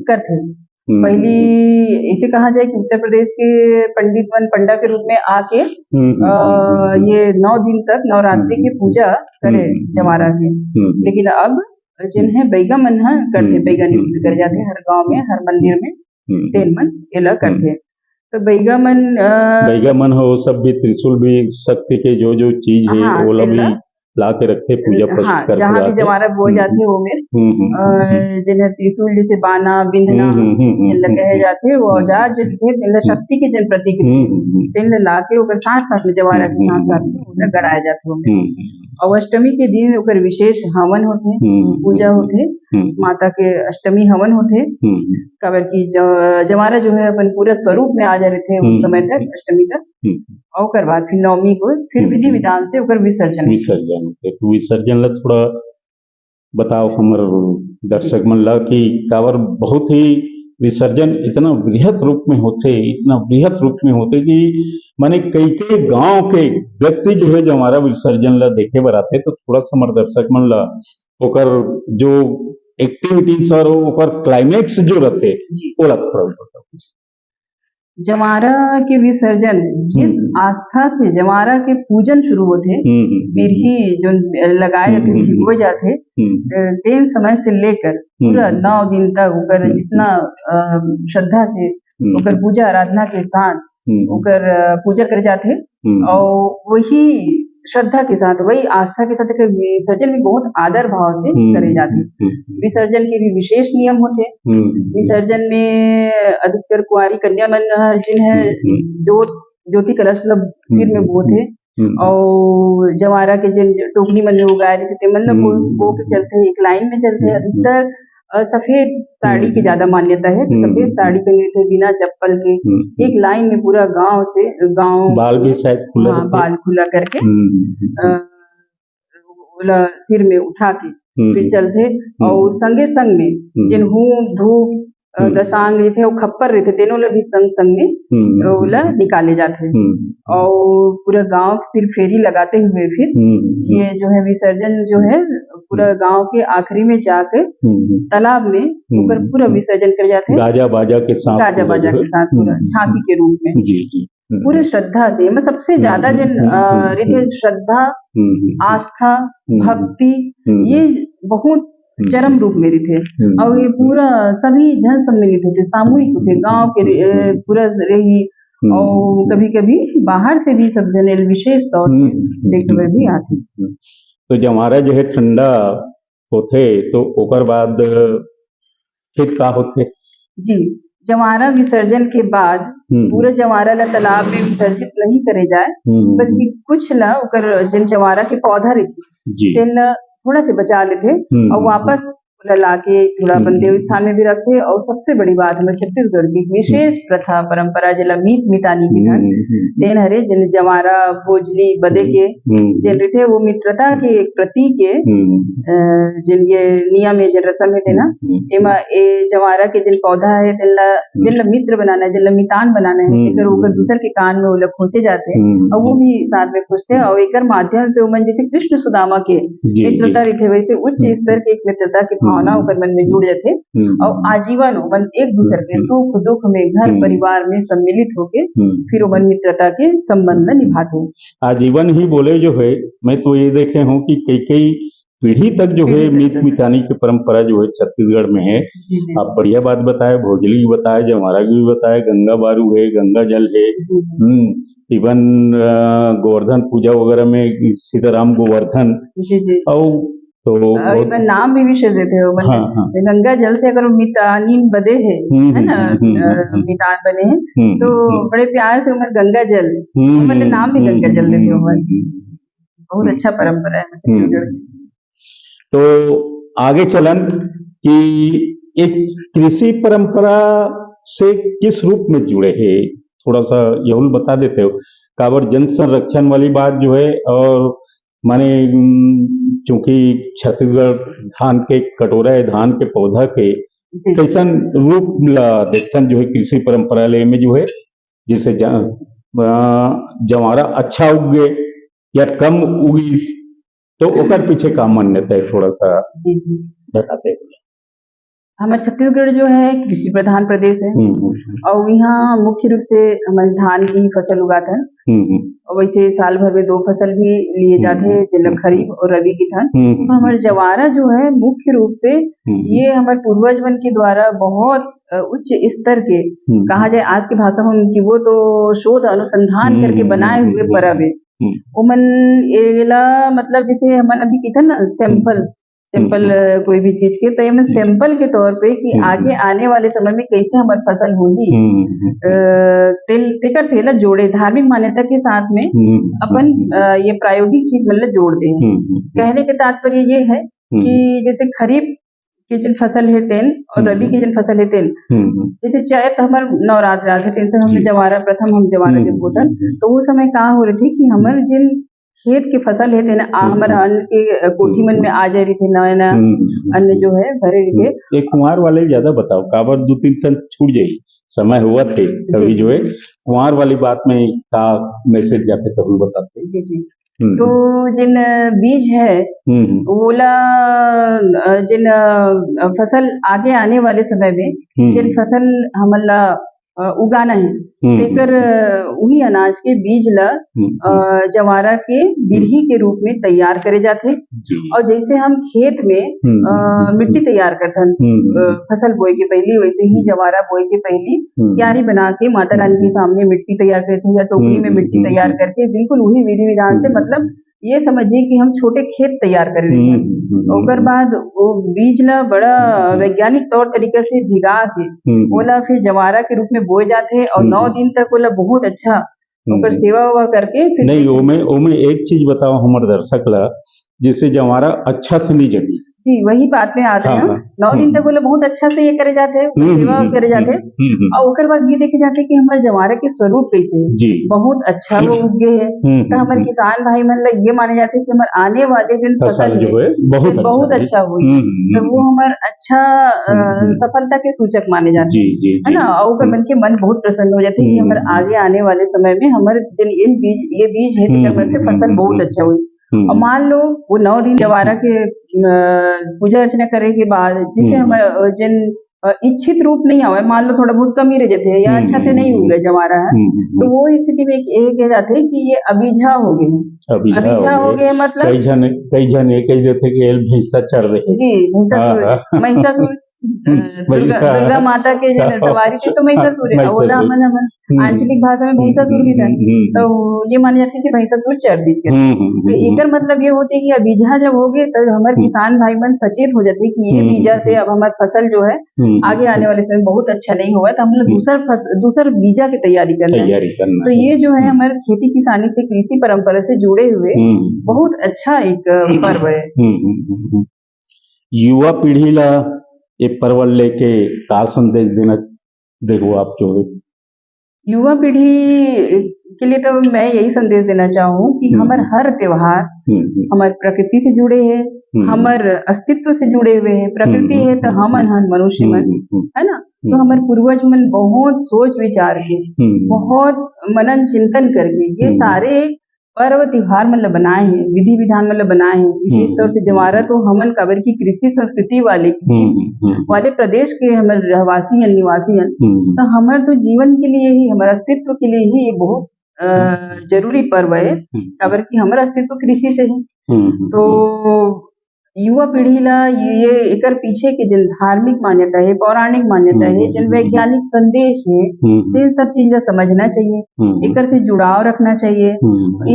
करते हैं। पहली इसे कहा जाए कि उत्तर प्रदेश के पंडित मन पंडा के रूप में आके ये 9 दिन तक नवरात्रि की पूजा करे जमारा की। लेकिन अब जिन्हें बैगा मन करते बैगा नियुक्त कर जाते हर गांव में हर मंदिर में 3 मन एला करते। तो बैगा मन हो सब भी त्रिशूल भी शक्ति के जो चीज है वो भी ला के रखते पूजा हाँ, जहाँ भी जमारा बोल जाते वो में जिन्हें त्रिशूल जैसे बाना बिंदना जिन कहे जाते वो औजार जो थे जिन शक्ति के जन प्रतीक जिन ला के ओकर साथ में जमारा के साथ में गड़ाए जाते वो। और अष्टमी के दिन ओकर विशेष हवन होते पूजा होते माता के अष्टमी हवन होते काबर की जमारा जो है अपन पूरा स्वरूप में आ जा रहे थे उस समय तक अष्टमी तक। और ओकर बाद फिर नवमी को फिर विधि विधान से ओकर विसर्जन ला थोड़ा बताओ हमर दर्शक मन ला कि काबर बहुत ही विसर्जन इतना बृहत रूप में होते कि माने कई गांव के व्यक्ति जो है जो हमारा विसर्जन ला देखे बर आते। तो थोड़ा सा हमारे दर्शक मन ला ओकर जो एक्टिविटीज और ओकर क्लाइमेक्स जो रहते ओला थोड़ा बताओ। जमारा के विसर्जन जिस आस्था से जमारा के पूजन शुरू होते बिरही जो लगाए जाते भिगो जाते 3 समय से लेकर पूरा 9 दिन तक ओकर जितना श्रद्धा से ओकर पूजा आराधना के साथ ओकर पूजा करे जाते और वही श्रद्धा के साथ वही आस्था के साथ विसर्जन भी बहुत आदर भाव से करे जाते। विसर्जन के भी विशेष नियम होते। विसर्जन में अधिकतर कुंवारी कन्या मन जिन है ज्योति कलश मतलब सिर में बोते और जमारा के जिन टोकनी मन में उगाए रहते मतलब वो के चलते एक लाइन में चलते। अधिकतर सफेद साड़ी की ज्यादा मान्यता है। सफेद साड़ी पहने थे बिना चप्पल के एक लाइन में पूरा गांव बाल भी शायद खुला बाल खुला करके सिर में उठा के फिर चलते। और संगे संग में जिन धूप दसांग रहते और खप्पर रहते तीनों भी संग में ओला निकाले जाते और पूरा गांव फिर फेरी लगाते हुए फिर ये जो है विसर्जन जो है पूरा गांव के आखिरी में जाकर तालाब में ऊपर पूरा विसर्जन कर जाते हैं गाजा बाजा के साथ पूरा झांकी के रूप में पूरे श्रद्धा से। मैं सबसे ज्यादा जिन रीते श्रद्धा आस्था भक्ति ये बहुत चरम रूप में थे और ये पूरा सभी जन सम्मिलित होते सामूहिक होते गांव के पूरा रही और कभी कभी बाहर से भी सब जने विशेष तौर से देखने में भी आते। तो जमारा जो है ठंडा होते तो ओकर बाद फिर का होते जी जमारा विसर्जन के बाद पूरा जमारा ला तालाब में विसर्जित नहीं करे जाए बल्कि कुछ ला ओकर जिन जमारा के पौधा रहती थोड़ा से बचा लेते और वापस ला के थोड़ा अपन देव स्थान में भी रखते। और सबसे बड़ी बात हमारे छत्तीसगढ़ की विशेष प्रथा परंपरा जिला मीत मितानी के धन देन हरे जिन जमारा भोजली बदे के जिन रीते वो मित्रता के एक प्रतीक है जिन ये नियम है जिन रसम है देना एमा ए जमारा के जिन पौधा है जिन मित्र बनाना है जिन मितान बनाना है फिर ऊपर दूसर के कान में वो खोचे जाते हैं और वो भी साथ में खोजते हैं और एक माध्यम से उमन जैसे कृष्ण सुदामा के मित्रता रहते वैसे उच्च स्तर के एक मित्रता की भावना ऊपर मन में जुड़ जाते और आजीवन मन एक दूसरे के सुख दुख में घर परिवार में सम्मिलित होके फिर मन मित्रता के संबंध निभाते। आजीवन ही बोले जो है मैं तो ये देखे हूँ कि कई पीढ़ी तक जो है मीत मितानी की परंपरा जो है छत्तीसगढ़ में है। आप बढ़िया बात बताए भोजली भी बताए जमारा भी बताए गंगा बारू है गंगा जल है इवन गोवर्धन पूजा वगैरह में सीताराम गोवर्धन और तो नाम भी विशेष देते हो गंगा जल से अगर मितानीन बदे है ना मितान बने हैं तो बड़े प्यार से उमर गंगा जल मतलब नाम भी गंगा जल देते हो बहुत अच्छा परंपरा है। तो आगे चलन कि एक कृषि परंपरा से किस रूप में जुड़े हैं थोड़ा सा यह बता देते हो। काबर जन संरक्षण वाली बात जो है और माने चूंकि छत्तीसगढ़ धान के कटोरा है धान के पौधा के जी कैसन रूप ला देखथन जो है कृषि परंपरा ले में जो है जैसे जवारा अच्छा उगे या कम उगी तो ओकर पीछे का मान्यता है थोड़ा सा जी जी। बताते हैं। हमारे छत्तीसगढ़ जो है कृषि प्रधान प्रदेश है और यहाँ मुख्य रूप से हमारे धान की फसल उगाते हैं हम्म, और वैसे साल भर में 2 फसल भी लिए जाते हैं जिनमें खरीफ और रबी की धान। तो हमारे जवारा जो है मुख्य रूप से ये हमारे पूर्वज मन के द्वारा बहुत उच्च स्तर के कहा जाए आज की भाषा में उनकी वो तो शोध अनुसंधान करके बनाए हुए परब है। उमन एला मतलब जैसे हमन अभी कहते ना सैंपल कोई भी चीज के तो ये सैंपल के तौर पे कि आगे आने वाले समय में कैसे हमारी फसल होगी तेकर से ला जोड़े धार्मिक मान्यता के साथ में अपन ये प्रायोगिक चीज मतलब जोड़ते हैं। कहने के तात्पर्य ये है कि जैसे खरीफ के जन फसल है तेन और रबी के जन फसल है तेन जैसे चाहे तो हमार नवरात्र आते तेन से हमने जवारा प्रथम हम जवारा जब बोतल तो वो समय कहाँ हो रही थी कि हमारे जिन खेत की फसल है तेन हमारे अन्न के कोठी मन में आ जा रही थी नया नया अन्न जो है भरे रही थे। एक कुंवार वाले ज्यादा बताओ काबर 2-3 टन छूट जाई समय हुआ थे कभी जो है कुंवार वाली बात में का मैसेज जाते कभी बताते। जी जी। तो जिन बीज है ओला जिन फसल आगे आने वाले समय में जिन फसल हमला उगाना है तेकर वही अनाज के बीज ला जवारा के बिरही के रूप में तैयार करे जाते और जैसे हम खेत में मिट्टी तैयार करथन फसल बोए के पहली वैसे ही जवारा बोए के पहली क्यारी बना के माता रानी के सामने मिट्टी तैयार करते या टोकरी में मिट्टी तैयार करके बिल्कुल वही विधि विधान से मतलब ये समझिए कि हम छोटे खेत तैयार कर रहे हैं। ओकर बाद वो बीज ला बड़ा वैज्ञानिक तौर तरीके से भिगा के ओला फिर जवारा के रूप में बोए जाते और 9 दिन तक ओला बहुत अच्छा ओकर सेवा वेवा करके फिर नहीं ओमे एक चीज बताओ हमारे दर्शक ला जिससे जवारा अच्छा से नहीं जमी जी वही बात में आते हैं। 9 दिन तक बोले बहुत अच्छा से ये करे जाते हैं सेवा करे जाते हैं और ओकर बाद ये देखे जाते हैं कि हमारे जवारा के स्वरूप कैसे है बहुत अच्छा वो उगे है तो हमारे किसान भाई मन ला ये माने जाते हैं कि हमारे आने वाले दिन फसल जो है बहुत अच्छा हुई तो वो हमारे अच्छा सफलता के सूचक माने जाते हैं है ना और ओकर मन के मन बहुत प्रसन्न हो जाते हैं कि हमारे आगे आने वाले समय में हमारे ये बीज है जिनमें से फसल बहुत अच्छा हुई। और मान लो वो 9 दिन जवारा के पूजा अर्चना करे के बाद जिसे हमारे जिन इच्छित रूप नहीं आवे मान लो थोड़ा बहुत कमी रह जाते हैं या अच्छा से नहीं उगे जवारा है तो वो स्थिति में एक कह जाते हैं कि ये अभिझा हो गए अभिझा हो गए मतलब कई जन ये कह देते कि भैंसा चढ़ रहे जी महिषासुर दुर्गा माता के जन सवारी थे तो महिषासुर है ओला मन आंचलिक भाषा में महिषासुर भी था तो ये माने जाते कि महिषासुर चढ़ बीज के तो एकर मतलब ये होते कि अभिझा जब हो गए तो हमारे किसान भाई मन सचेत हो जाते कि ये बीजा से अब हमारी फसल जो है आगे आने वाले समय बहुत अच्छा नहीं हुआ तो हम लोग दूसर बीजा की तैयारी करना है। तो ये जो है हमारे खेती किसानी से कृषि परंपरा से जुड़े हुए बहुत अच्छा एक पर्व है। युवा पीढ़ी ला ये पर्व लेके का संदेश देना देखो आप जो युवा पीढ़ी के लिए तो मैं यही संदेश देना चाहूँ कि हमारे हर त्योहार हमारे प्रकृति से जुड़े हैं हमारे अस्तित्व से जुड़े हुए हैं। प्रकृति है तो हम मनुष्य मन है ना तो हमारे पूर्वज मन बहुत सोच विचार के बहुत मनन चिंतन करके ये सारे पर्व त्योहार मतलब बनाए हैं विधि विधान मतलब बनाए हैं। विशेष तौर से जवारा तो हमन काबर की कृषि संस्कृति वाले प्रदेश के हमारे रहवासी हैं निवासी हैं तो हमारे तो जीवन के लिए ही हमारे अस्तित्व के लिए ही ये बहुत जरूरी पर्व है काबर की हमारा अस्तित्व कृषि से है। तो युवा पीढ़ी ला ये एकर पीछे के जिन धार्मिक मान्यता है पौराणिक मान्यता है जिन वैज्ञानिक संदेश है इन सब चीज समझना चाहिए एकर से जुड़ाव रखना चाहिए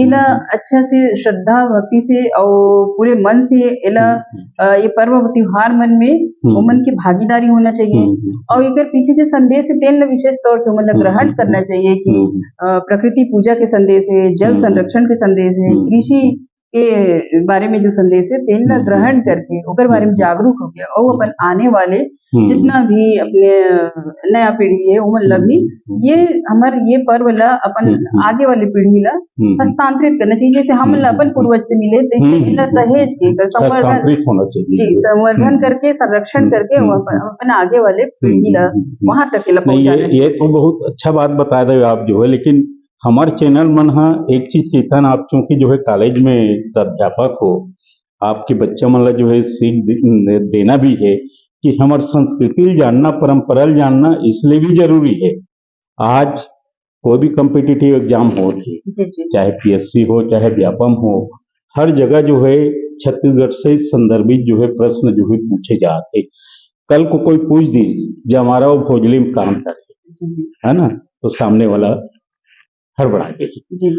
इला अच्छा से श्रद्धा भक्ति से और पूरे मन से इला ये पर्व त्योहार मन में मन की भागीदारी होना चाहिए और एकर पीछे जो संदेश है तेन विशेष तौर से मतलब ग्रहण करना चाहिए कि प्रकृति पूजा के संदेश है जल संरक्षण के संदेश है कृषि के बारे में जो संदेश है तेन ला ग्रहण करके ओकर बारे में जागरूक हो गया और अपन आने वाले जितना भी अपने नया पीढ़ी है उमन ला भी ये पर्व ला अपन आगे वाली पीढ़ी ला हस्तांतरित करना चाहिए, जैसे हम ला अपन पूर्वज से मिले तैसे इला सहेज के हस्तांतरित होना चाहिए संवर्धन करके संरक्षण करके अपन आगे वाले पीढ़ी ला वहां तक ला पहुंचाना। ये तो बहुत अच्छा बात बता रहे हो आप जो है, लेकिन हमारे चैनल मन हाँ एक चीज चेतन, आप चूंकि जो है कॉलेज में अध्यापक हो, आपके बच्चा मन ला जो है सीख देना भी है कि हमारे संस्कृति जानना, परंपरा जानना इसलिए भी जरूरी है। आज कोई भी कॉम्पिटिटिव एग्जाम हो थी, चाहे पीएससी हो चाहे व्यापम हो, हर जगह जो है छत्तीसगढ़ से संदर्भित जो है प्रश्न जो है पूछे जाते। कल को कोई पूछ दी जो हमारा वो भोजली में काम करे, है ना, तो सामने वाला हड़बड़ा गई।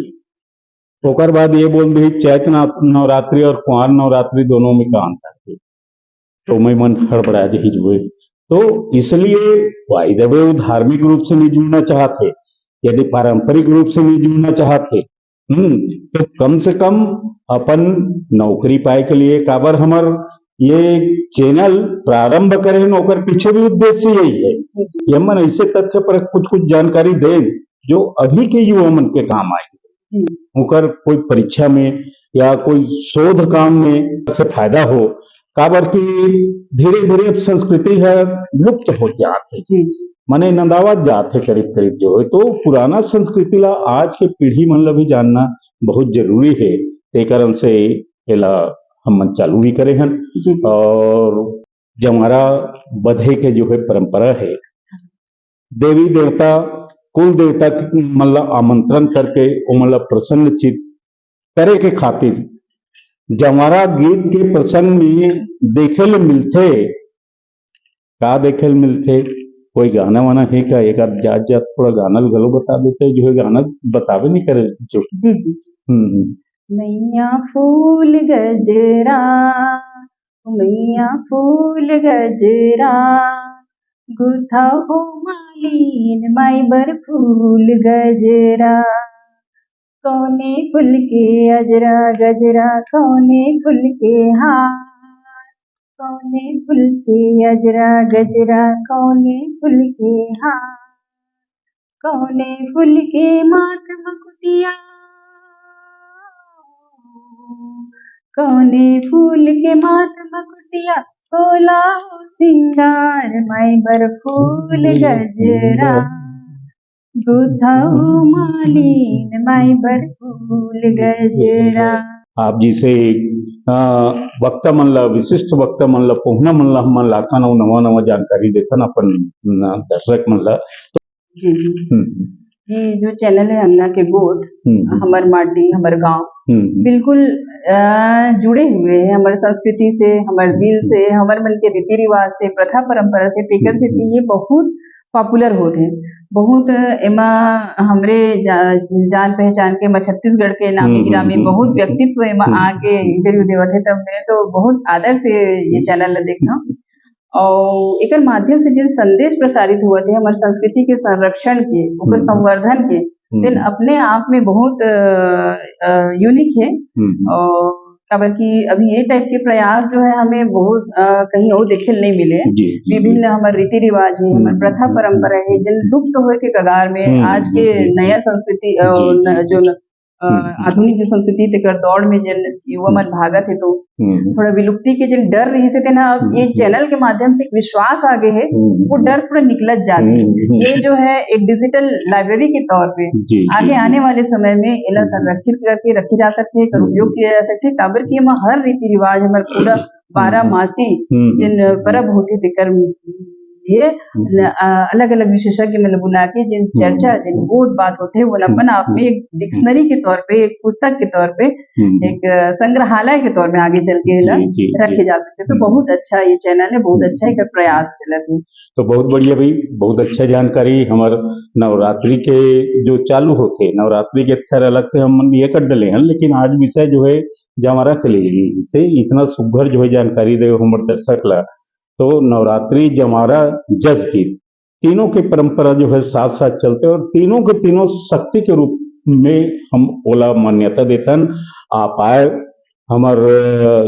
ओकर बाद ये बोल दी चैत नवरात्रि और कुंवर नवरात्रि दोनों में काम करते, तो मैं मन हड़बड़ा जी जो है। तो इसलिए वाई द वे वो धार्मिक रूप से नहीं जुड़ना चाहते, यदि पारंपरिक रूप से नहीं जुड़ना चाहते तो कम से कम अपन नौकरी पाए के लिए काबर हमार ये चैनल प्रारंभ करें, नौकर पीछे भी उद्देश्य यही है। ये मन ऐसे तथ्य पर कुछ जानकारी दे जो अभी के युवा मन के काम आए, उनकर कोई परीक्षा में या कोई शोध काम में से फायदा हो। काबर की धीरे धीरे अब संस्कृति है लुप्त हो जाते, मने नंदावत जाते करीब करीब जो है। तो पुराना संस्कृति ला आज के पीढ़ी मन ला भी जानना बहुत जरूरी है। ते कारण से एला हम मन चालू भी करे हैं। और जमारा बधे के जो है परंपरा है, देवी देवता कुल देवता मन ला आमंत्रण करके ओ मन ला प्रसन्न चित करे के खातिर जमारा गीत के प्रसंग में देखे ले मिलते। का देखे ले मिलते? कोई गाना वाना है क्या? एक आध जात जात थोड़ा गाना गलो बता देते जो है, गाना बतावे नहीं करे जो। मैया फूल गजरा, मैया फूल गजरा, गुथा हो मालीन माई बर फूल गजरा, कौने फूल के अजरा गजरा, कौने फूल के हार, कौने फूल के अजरा गजरा, कौने फूल के हार, कौने फूल के माथ मकुटिया, कौने फूल के माथ मकुटिया, सोला सिंगार माई बर फूल गजरा, गुथाऊ मालीन माई बर फूल गजरा। आप जिसे वक्ता मन ला, विशिष्ट वक्ता मन ला, पहुना मन ला हमन लाखा नवा नवा जानकारी देथन अपन दर्शक मन ला। ये जो चैनल है अन्ना के गोठ, हमार माटी हमार गांव बिल्कुल जुड़े हुए हैं हमारे संस्कृति से, हमारे दिल से, हमारे मन के रीति रिवाज से, प्रथा परंपरा से। तेकर से ये बहुत पॉपुलर होते हैं। बहुत एमा हमरे जान पहचान के छत्तीसगढ़ के नामी गिरामी बहुत व्यक्तित्व एमा आके इंटरव्यू देवत है। तब मैं तो बहुत आदर से ये चैनल देखना और एक माध्यम से जिन संदेश प्रसारित हुआ थे हमारे संस्कृति के संरक्षण के, संवर्धन के, दिन अपने आप में बहुत यूनिक है। और कि अभी ये टाइप के प्रयास जो है हमें बहुत कहीं और देखे नहीं मिले। विभिन्न हमारे रीति रिवाज है, हमारे प्रथा परंपरा है जिन लुप्त हुए के कगार में आज के नया संस्कृति जो आधुनिक जो संस्कृति तेकर दौड़ में जिन युवा मन भागत है, तो थोड़ा विलुप्ति के जिन डर रही से ना ये चैनल के माध्यम से एक विश्वास आगे है, वो डर थोड़ा निकलत जाते हैं। ये जो है एक डिजिटल लाइब्रेरी के तौर पे आगे आने वाले समय में इन्हें संरक्षित करके रखी जा सकती है, उपयोग किया जा सकता है। काबर की हर रीति रिवाज हमारे पूरा 12 मासी जिन परब होती तेकर ये अलग अलग विशेषज्ञ मतलब बुला के जिन चर्चा जिन बोध बात होते हैं वो अपन आप में एक डिक्शनरी के तौर पे, एक पुस्तक के तौर पे, एक संग्रहालय के तौर में आगे चल के रखे जा सकते। तो बहुत अच्छा ये चैनल है, बहुत अच्छा एक प्रयास चलत है। तो बहुत बढ़िया भाई, बहुत अच्छा जानकारी। हमारे नवरात्रि के जो चालू होते, नवरात्रि के अक्सर अलग से हम ये कर डले हैं, लेकिन आज विषय जो है जमारा कलेजी से इतना सुघर जो है जानकारी दे हमारे दर्शक ला। तो नवरात्रि जमारा जस गीत तीनों की परंपरा जो है साथ साथ चलते और तीनों के तीनों शक्ति के रूप में हम ओला मान्यता देतन। आप आए हमार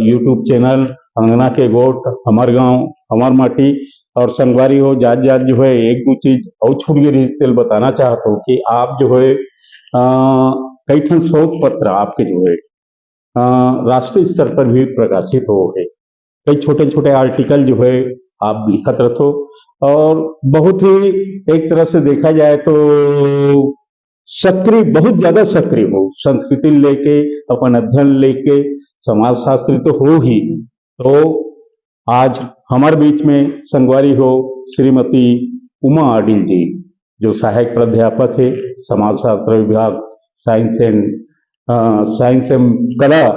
यूट्यूब चैनल अंगना के गोट हमार गांव हमार माटी और संगवारी हो जात जात जो है एक दो चीज और छूट गई रही तेल बताना चाहता हूँ कि आप जो है कई ठन शोध पत्र आपके जो है राष्ट्रीय स्तर पर भी प्रकाशित हो गए। कई छोटे छोटे आर्टिकल जो है आप लिखत रहो और बहुत ही एक तरह से देखा जाए तो सक्रिय बहुत ज्यादा सक्रिय हो संस्कृति लेके अपन अध्ययन लेके समाज शास्त्री तो हो ही। तो आज हमारे बीच में संगवारी हो श्रीमती उमा अडिल जी जो सहायक प्राध्यापक है समाज शास्त्र विभाग साइंस एवं कला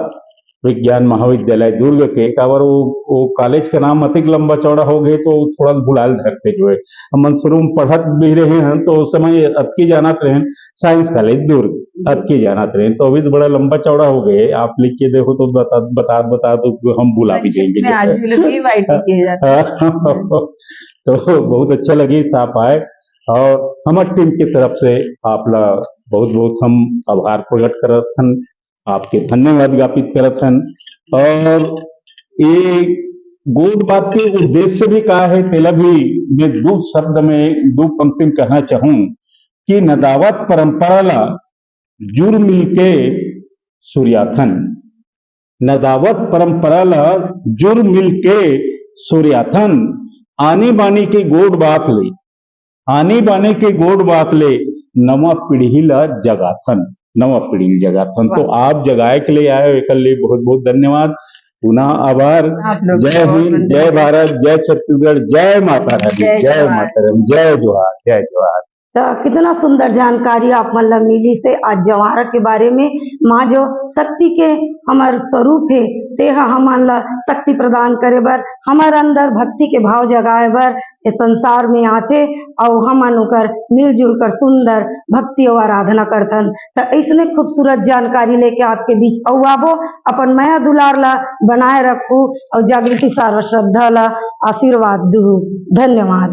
विज्ञान महाविद्यालय दुर्ग के काबर वो कॉलेज का नाम अधिक लंबा चौड़ा हो गए तो थोड़ा भुलाल धरते जो है हम शुरू में पढ़त भी रहे हैं तो उस समय अतकी जाना रहे साइंस कॉलेज दुर्ग अतकी जाना रहे तो अभी तो बड़ा लंबा चौड़ा हो गए आप लिख के देखो तो बता तो हम भुला भी जाएंगे तो बहुत अच्छा लगी साफ आए और हमारे टीम की तरफ से आप बहुत बहुत हम आभार प्रकट करत हन आपके धन्यवाद ज्ञापित करत हन। और ये गोड बात के उद्देश्य भी कहा है तेला भी मैं दो शब्द में दो पंक्ति में कहना चाहूं कि नदावत परंपरा ला जुड़ मिलके सूर्याथन नदावत परंपरा ला जुड़ मिलके सूर्याथन आने बानी के गोड बात ले आने बाने के गोड बात ले नवा पीढ़ी ला जगाथन नवा पीढ़ी जगाथन। तो आप जगाए के लिए आए एक लिए बहुत बहुत धन्यवाद पुनः आभार। जय हिंद जय भारत जय छत्तीसगढ़ जय माता रानी जय माता रानी जय जोहार जय जोहार। तो कितना सुंदर जानकारी आप मतलब मिली से आज जवारा के बारे में माँ जो शक्ति के हमार स्वरूप है तेहा हमन ला शक्ति प्रदान करे बर हमार अंदर भक्ति के भाव जगाए बर इस संसार में आते और हमन ओकर मिलजुल कर सुंदर भक्ति और आराधना करथन। तो इसने खूबसूरत जानकारी लेके आपके बीच आबो अपन माया दुलार ला बनाए रखू और जागृति सर्व श्रद्धा ला आशीर्वाद दू। धन्यवाद।